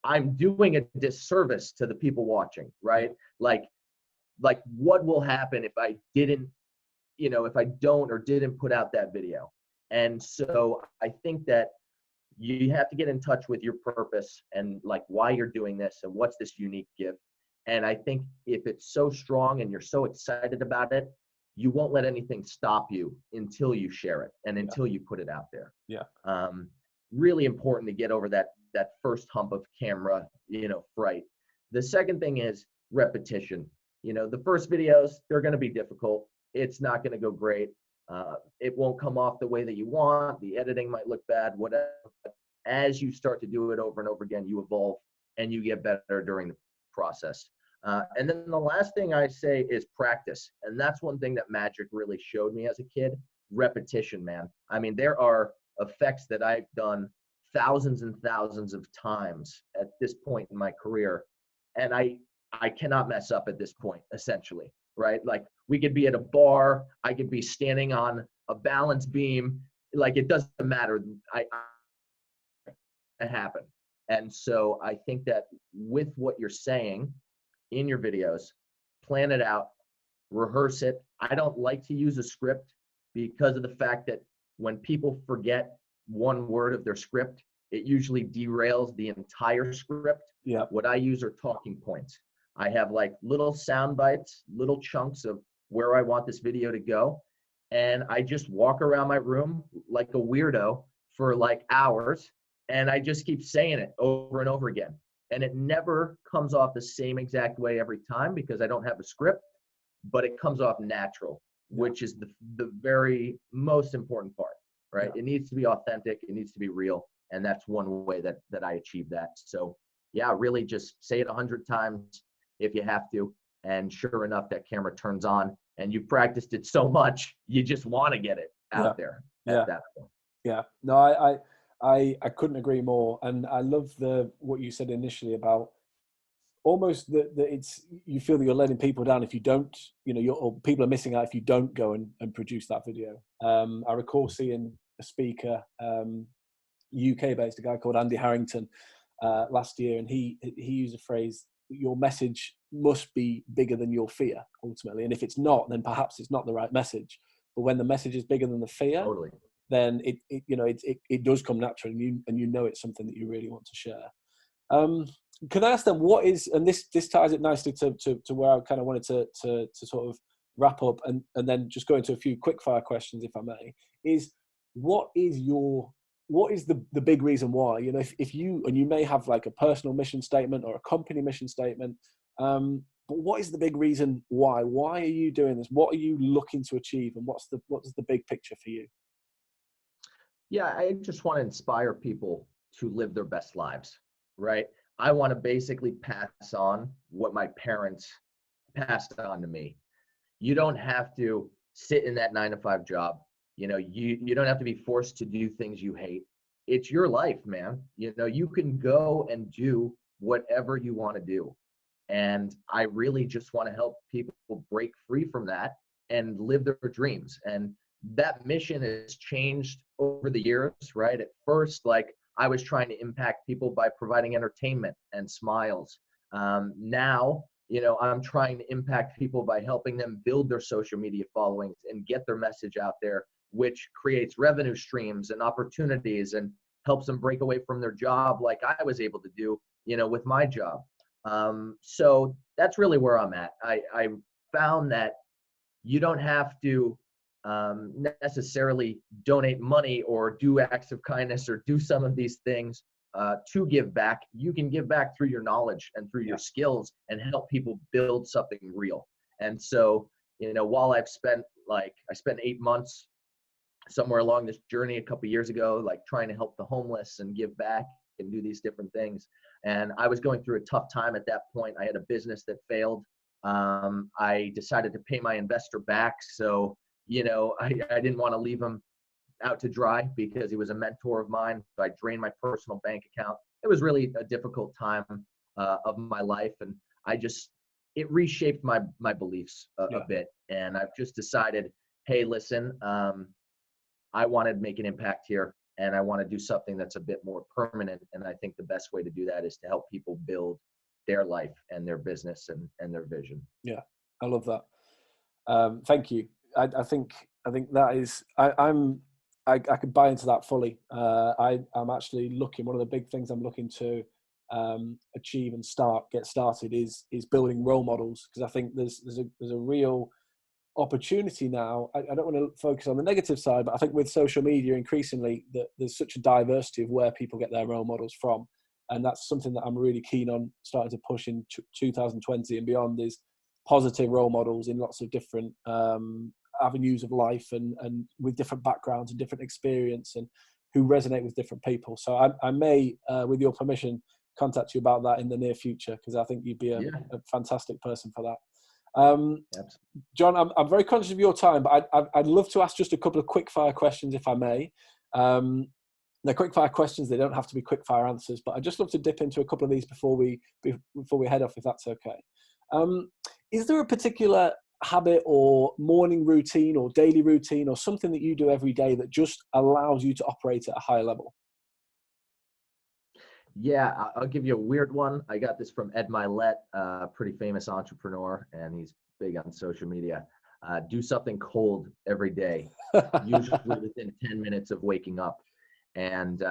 I'm doing a disservice to the people watching, right? Like what will happen if I didn't, if I don't or didn't put out that video? And so I think that you have to get in touch with your purpose and like why you're doing this and what's this unique gift. And I think if it's so strong and you're so excited about it, you won't let anything stop you until you share it and until you put it out there. Yeah. Really important to get over that first hump of camera, fright. The second thing is repetition. The first videos, they're going to be difficult. It's not going to go great. It won't come off the way that you want. The editing might look bad, whatever. As you start to do it over and over again, you evolve and you get better during the process. And then the last thing I say is practice. And that's one thing that magic really showed me as a kid. Repetition, man. I mean, there are effects that I've done thousands and thousands of times at this point in my career. And I cannot mess up at this point, essentially, right? Like we could be at a bar, I could be standing on a balance beam, like it doesn't matter. It happened. And so I think that with what you're saying in your videos, plan it out, rehearse it. I don't like to use a script because of the fact that when people forget one word of their script, it usually derails the entire script. Yeah. What I use are talking points. I have like little sound bites, little chunks of where I want this video to go. And I just walk around my room like a weirdo for like hours. And I just keep saying it over and over again. And it never comes off the same exact way every time because I don't have a script, but it comes off natural, which is the very most important part, right? It needs to be authentic. It needs to be real. And that's one way that I achieve that. So yeah, really just say it 100 times if you have to. And sure enough, that camera turns on and you've practiced it so much, you just want to get it out there at that point. Yeah, no, I couldn't agree more. And I love what you said initially about almost that it's, you feel that you're letting people down if you don't, or people are missing out if you don't go and produce that video. I recall seeing a speaker, UK based, a guy called Andy Harrington, last year, and he used a phrase, your message must be bigger than your fear ultimately. And if it's not, then perhaps it's not the right message. But when the message is bigger than the fear, then it does come naturally, and you know it's something that you really want to share. Can I ask them what is, and this ties it nicely to where I kind of wanted to sort of wrap up and then just go into a few quick fire questions, if I may, is what is the big reason why, if you, and you may have like a personal mission statement or a company mission statement, but what is the big reason why are you doing this? What are you looking to achieve? And what's the big picture for you? Yeah, I just want to inspire people to live their best lives, right? I want to basically pass on what my parents passed on to me. You don't have to sit in that 9-to-5 job. You don't have to be forced to do things you hate. It's your life, man. You can go and do whatever you want to do. And I really just want to help people break free from that and live their dreams. And that mission has changed over the years, right? At first, like, I was trying to impact people by providing entertainment and smiles. Now, I'm trying to impact people by helping them build their social media followings and get their message out there, which creates revenue streams and opportunities and helps them break away from their job like I was able to do, with my job. So that's really where I'm at. I found that you don't have to necessarily donate money or do acts of kindness or do some of these things to give back. You can give back through your knowledge and through your skills and help people build something real. And so, while I spent 8 months somewhere along this journey a couple years ago, like trying to help the homeless and give back and do these different things. And I was going through a tough time at that point. I had a business that failed. I decided to pay my investor back. So, I didn't want to leave him out to dry because he was a mentor of mine. So I drained my personal bank account. It was really a difficult time of my life. And it reshaped my beliefs a bit. And I've just decided, hey, listen, I want to make an impact here and I want to do something that's a bit more permanent. And I think the best way to do that is to help people build their life and their business and their vision. Yeah, I love that. Thank you. I think that is, I could buy into that fully. I'm actually looking, one of the big things I'm looking to achieve and get started is building role models, because I think there's a real opportunity now. I don't want to focus on the negative side, but I think with social media increasingly that there's such a diversity of where people get their role models from. And that's something that I'm really keen on starting to push in 2020 and beyond, is positive role models in lots of different avenues of life and with different backgrounds and different experience and who resonate with different people. So I may, with your permission, contact you about that in the near future, because I think you'd be a fantastic person for that. Jon, I'm very conscious of your time, but I'd love to ask just a couple of quick fire questions, if I may. They're quick fire questions. They don't have to be quick fire answers, but I'd just love to dip into a couple of these before we head off, if that's okay. Is there a particular habit or morning routine or daily routine or something that you do every day that just allows you to operate at a higher level? Yeah, I'll give you a weird one. I got this from Ed Milet, a pretty famous entrepreneur, and he's big on social media. Do something cold every day, usually within 10 minutes of waking up. And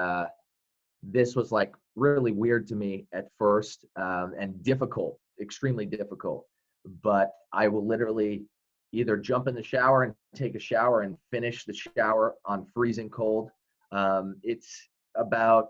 this was like really weird to me at first, and difficult, extremely difficult. But I will literally either jump in the shower and take a shower and finish the shower on freezing cold. It's about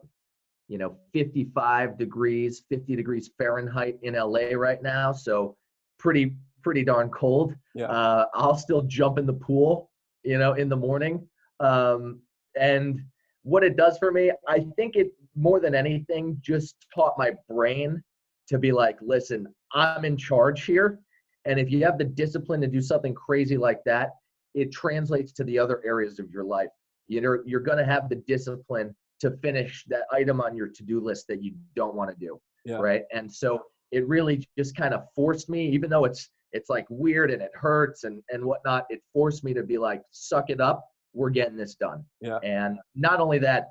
55 degrees, 50 degrees Fahrenheit in LA right now. So pretty darn cold. Yeah. I'll still jump in the pool, in the morning. And what it does for me, I think it more than anything just taught my brain to be like, listen, I'm in charge here. And if you have the discipline to do something crazy like that, it translates to the other areas of your life. You're going to have the discipline to finish that item on your to-do list that you don't want to do. Yeah. Right. And so it really just kind of forced me, even though it's like weird and it hurts and whatnot, it forced me to be like, suck it up. We're getting this done. Yeah. And not only that,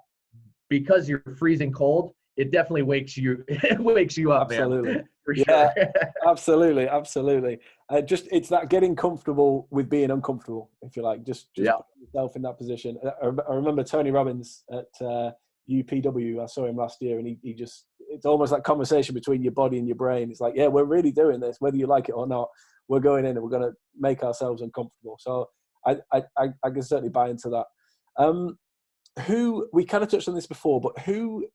because you're freezing cold, it definitely wakes you up. Absolutely. Man, for Yeah, sure. absolutely. It's that getting comfortable with being uncomfortable, if you like, just Yeah. put yourself in that position. I remember Tony Robbins at UPW. I saw him last year, and he just, it's almost like conversation between your body and your brain. It's like, yeah, we're really doing this, whether you like it or not. We're going in and we're going to make ourselves uncomfortable. So I can certainly buy into that. Who, we kind of touched on this before, but who,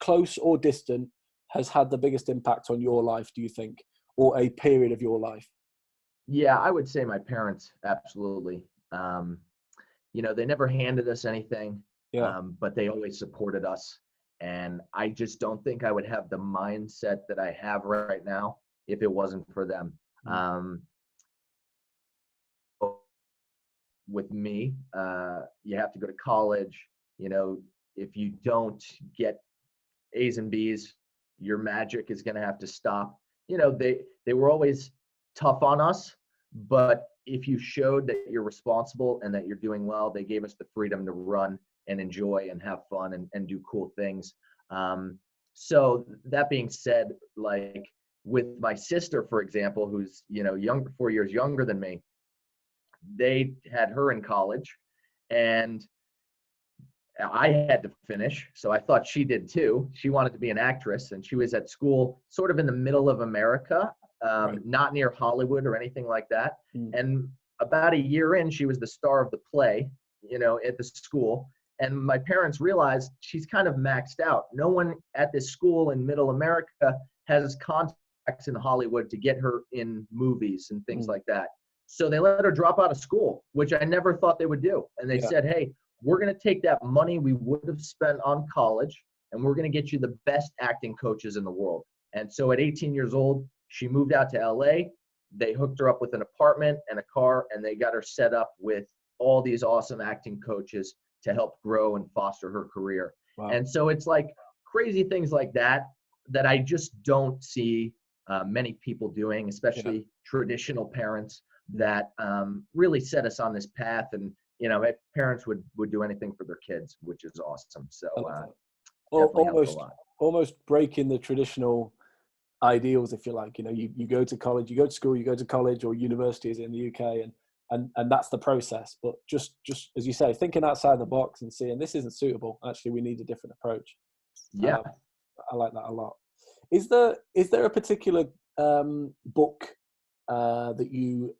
close or distant, has had the biggest impact on your life, do you think, or a period of your life? Yeah, I would say my parents, absolutely. They never handed us anything, but they always supported us. And I just don't think I would have the mindset that I have right now if it wasn't for them. With me, you have to go to college. If you don't get A's and B's, your magic is going to have to stop. They were always tough on us, but if you showed that you're responsible and that you're doing well, they gave us the freedom to run and enjoy and have fun and do cool things. So that being said, like with my sister, for example, who's 4 years younger than me, they had her in college, and I had to finish, so I thought she did too. She wanted to be an actress, and she was at school sort of in the middle of America, Right. not near Hollywood or anything like that. And about a year in, she was the star of the play, at the school. And my parents realized she's kind of maxed out. No one at this school in middle America has contacts in Hollywood to get her in movies and things like that. So they let her drop out of school, which I never thought they would do. And they said, hey, we're going to take that money we would have spent on college, and we're going to get you the best acting coaches in the world. And so at 18 years old, she moved out to LA. They hooked her up with an apartment and a car, and they got her set up with all these awesome acting coaches to help grow and foster her career. Wow. And so it's like crazy things like that I just don't see many people doing, especially traditional parents that really set us on this path. And parents would do anything for their kids, which is awesome. So definitely helped a lot. Almost breaking the traditional ideals, if you like. You go to college, you go to school, you go to college or universities in the UK, and that's the process. But just as you say, thinking outside the box and seeing this isn't suitable. Actually, we need a different approach. Yeah, I like that a lot. Is there a particular book that you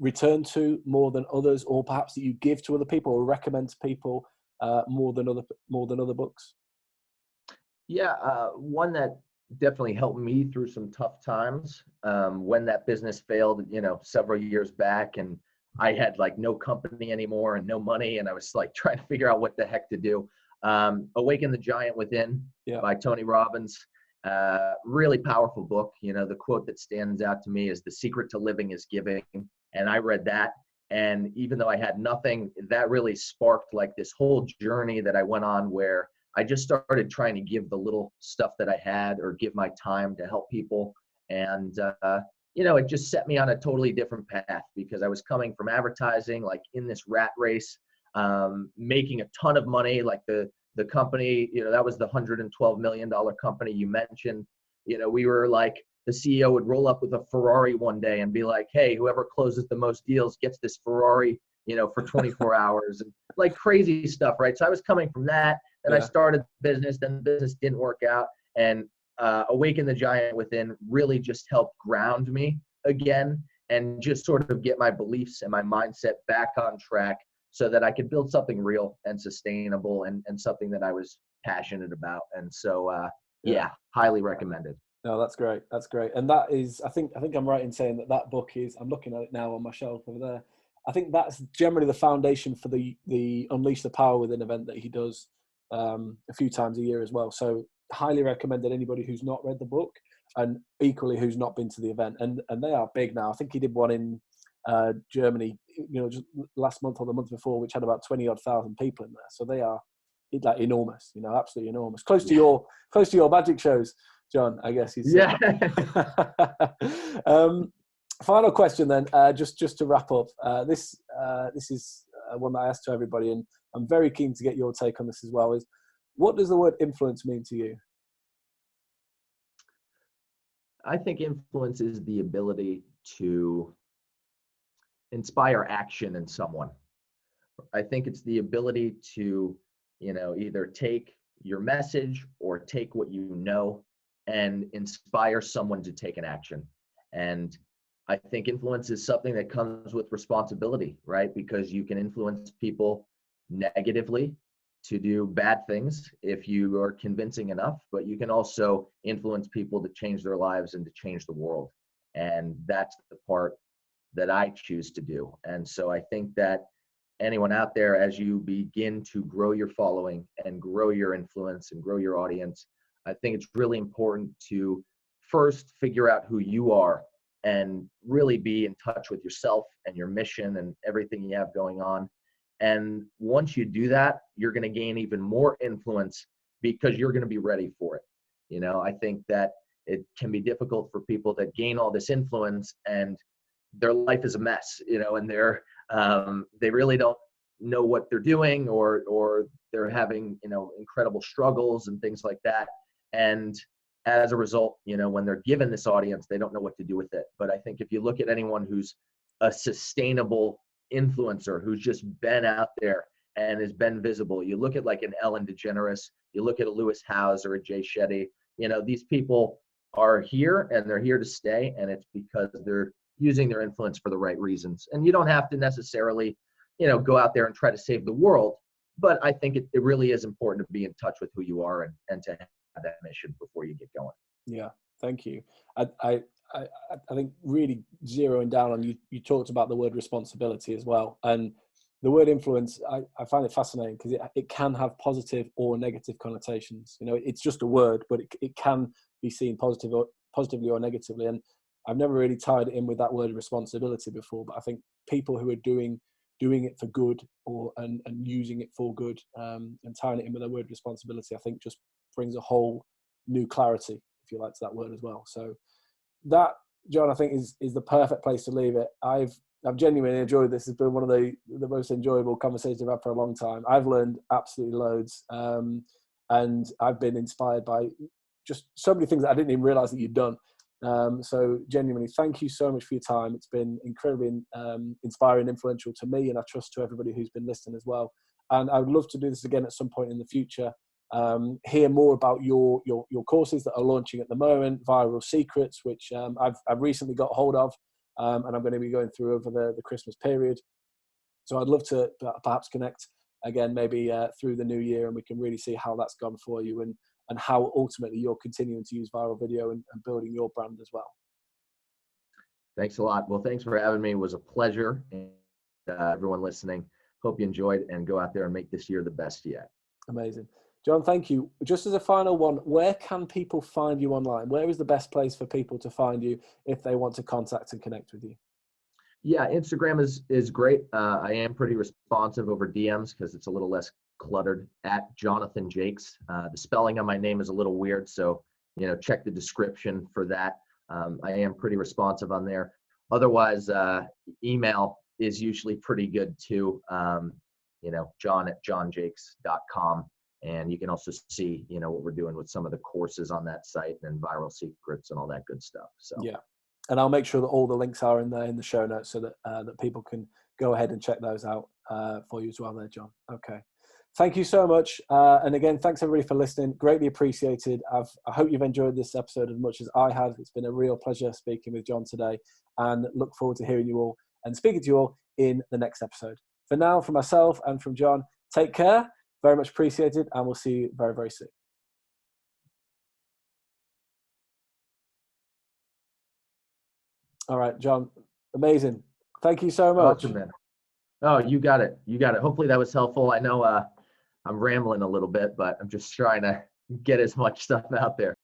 return to more than others, or perhaps that you give to other people or recommend to people more than other books? Yeah, one that definitely helped me through some tough times when that business failed, several years back, and I had like no company anymore and no money, and I was like trying to figure out what the heck to do. Awaken the Giant Within by Tony Robbins. Really powerful book. The quote that stands out to me is, "The secret to living is giving." And I read that, and even though I had nothing, that really sparked like this whole journey that I went on, where I just started trying to give the little stuff that I had, or give my time to help people. And it just set me on a totally different path, because I was coming from advertising, like in this rat race, making a ton of money. Like the the company, that was the $112 million company you mentioned. We were like, the CEO would roll up with a Ferrari one day and be like, hey, whoever closes the most deals gets this Ferrari, for 24 hours, and like crazy stuff, right? So I was coming from that, and I started business, then the business didn't work out, and Awaken the Giant Within really just helped ground me again and just sort of get my beliefs and my mindset back on track so that I could build something real and sustainable and something that I was passionate about. And so, highly recommended. No, that's great. That's great. And that is, I think I'm right in saying that book is, I'm looking at it now on my shelf over there. I think that's generally the foundation for the Unleash the Power Within event that he does a few times a year as well. So highly recommended anybody who's not read the book, and equally who's not been to the event. And they are big now. I think he did one in Germany, just last month or the month before, which had about 20,000 people in there. So they are like enormous, absolutely enormous. Close to your magic shows, John, I guess he's. Yeah. Final question then, just to wrap up. This is one that I asked to everybody, and I'm very keen to get your take on this as well. Is, what does the word influence mean to you? I think influence is the ability to inspire action in someone. I think it's the ability to, either take your message or take what you know and inspire someone to take an action. And I think influence is something that comes with responsibility, right? Because you can influence people negatively to do bad things if you are convincing enough, but you can also influence people to change their lives and to change the world. And that's the part that I choose to do. And so I think that anyone out there, as you begin to grow your following and grow your influence and grow your audience, I think it's really important to first figure out who you are and really be in touch with yourself and your mission and everything you have going on. And once you do that, you're going to gain even more influence because you're going to be ready for it. I think that it can be difficult for people that gain all this influence and their life is a mess, and they really don't know what they're doing, or they're having, incredible struggles and things like that. And as a result, when they're given this audience, they don't know what to do with it. But I think if you look at anyone who's a sustainable influencer, who's just been out there and has been visible, you look at like an Ellen DeGeneres, you look at a Lewis Howes or a Jay Shetty, these people are here and they're here to stay. And it's because they're using their influence for the right reasons. And you don't have to necessarily, go out there and try to save the world. But I think it really is important to be in touch with who you are and to have that mission before you get going. Yeah, thank you. I think really zeroing down on you talked about the word responsibility as well. And the word influence, I find it fascinating because it can have positive or negative connotations. It's just a word, but it can be seen positively or negatively. And I've never really tied it in with that word responsibility before, but I think people who are doing it for good and using it for good, and tying it in with the word responsibility, I think just brings a whole new clarity, if you like, to that word as well. So that, John, I think is the perfect place to leave it. I've genuinely enjoyed this. It's been one of the most enjoyable conversations I've had for a long time. I've learned absolutely loads, and I've been inspired by just so many things that I didn't even realize that you'd done. So genuinely, thank you so much for your time. It's been incredibly inspiring, influential to me, and I trust to everybody who's been listening as well. And I would love to do this again at some point in the future. Hear more about your courses that are launching at the moment, Viral Secrets, which I've recently got hold of, and I'm going to be going through over the Christmas period. So I'd love to perhaps connect again, maybe through the new year, and we can really see how that's gone for you and how ultimately you're continuing to use viral video and building your brand as well. Thanks a lot. Well, thanks for having me. It was a pleasure. And everyone listening, hope you enjoyed, and go out there and make this year the best yet. Amazing. John, thank you. Just as a final one, where can people find you online? Where is the best place for people to find you if they want to contact and connect with you? Yeah, Instagram is great. I am pretty responsive over DMs because it's a little less cluttered, at Jonathan Jacques. The spelling on my name is a little weird, so check the description for that. I am pretty responsive on there. Otherwise, email is usually pretty good too. John@jonjacques.com. And you can also see, what we're doing with some of the courses on that site and viral secrets and all that good stuff. So yeah, and I'll make sure that all the links are in there in the show notes so that that people can go ahead and check those out for you as well there, Jon. Okay. Thank you so much. And again, thanks everybody for listening. Greatly appreciated. I hope you've enjoyed this episode as much as I have. It's been a real pleasure speaking with Jon today, and look forward to hearing you all and speaking to you all in the next episode. For now, from myself and from Jon, take care. Very much appreciated, and we'll see you very, very soon. All right, Jon, amazing. Thank you so much. Awesome, man. Oh, you got it. You got it. Hopefully that was helpful. I know I'm rambling a little bit, but I'm just trying to get as much stuff out there.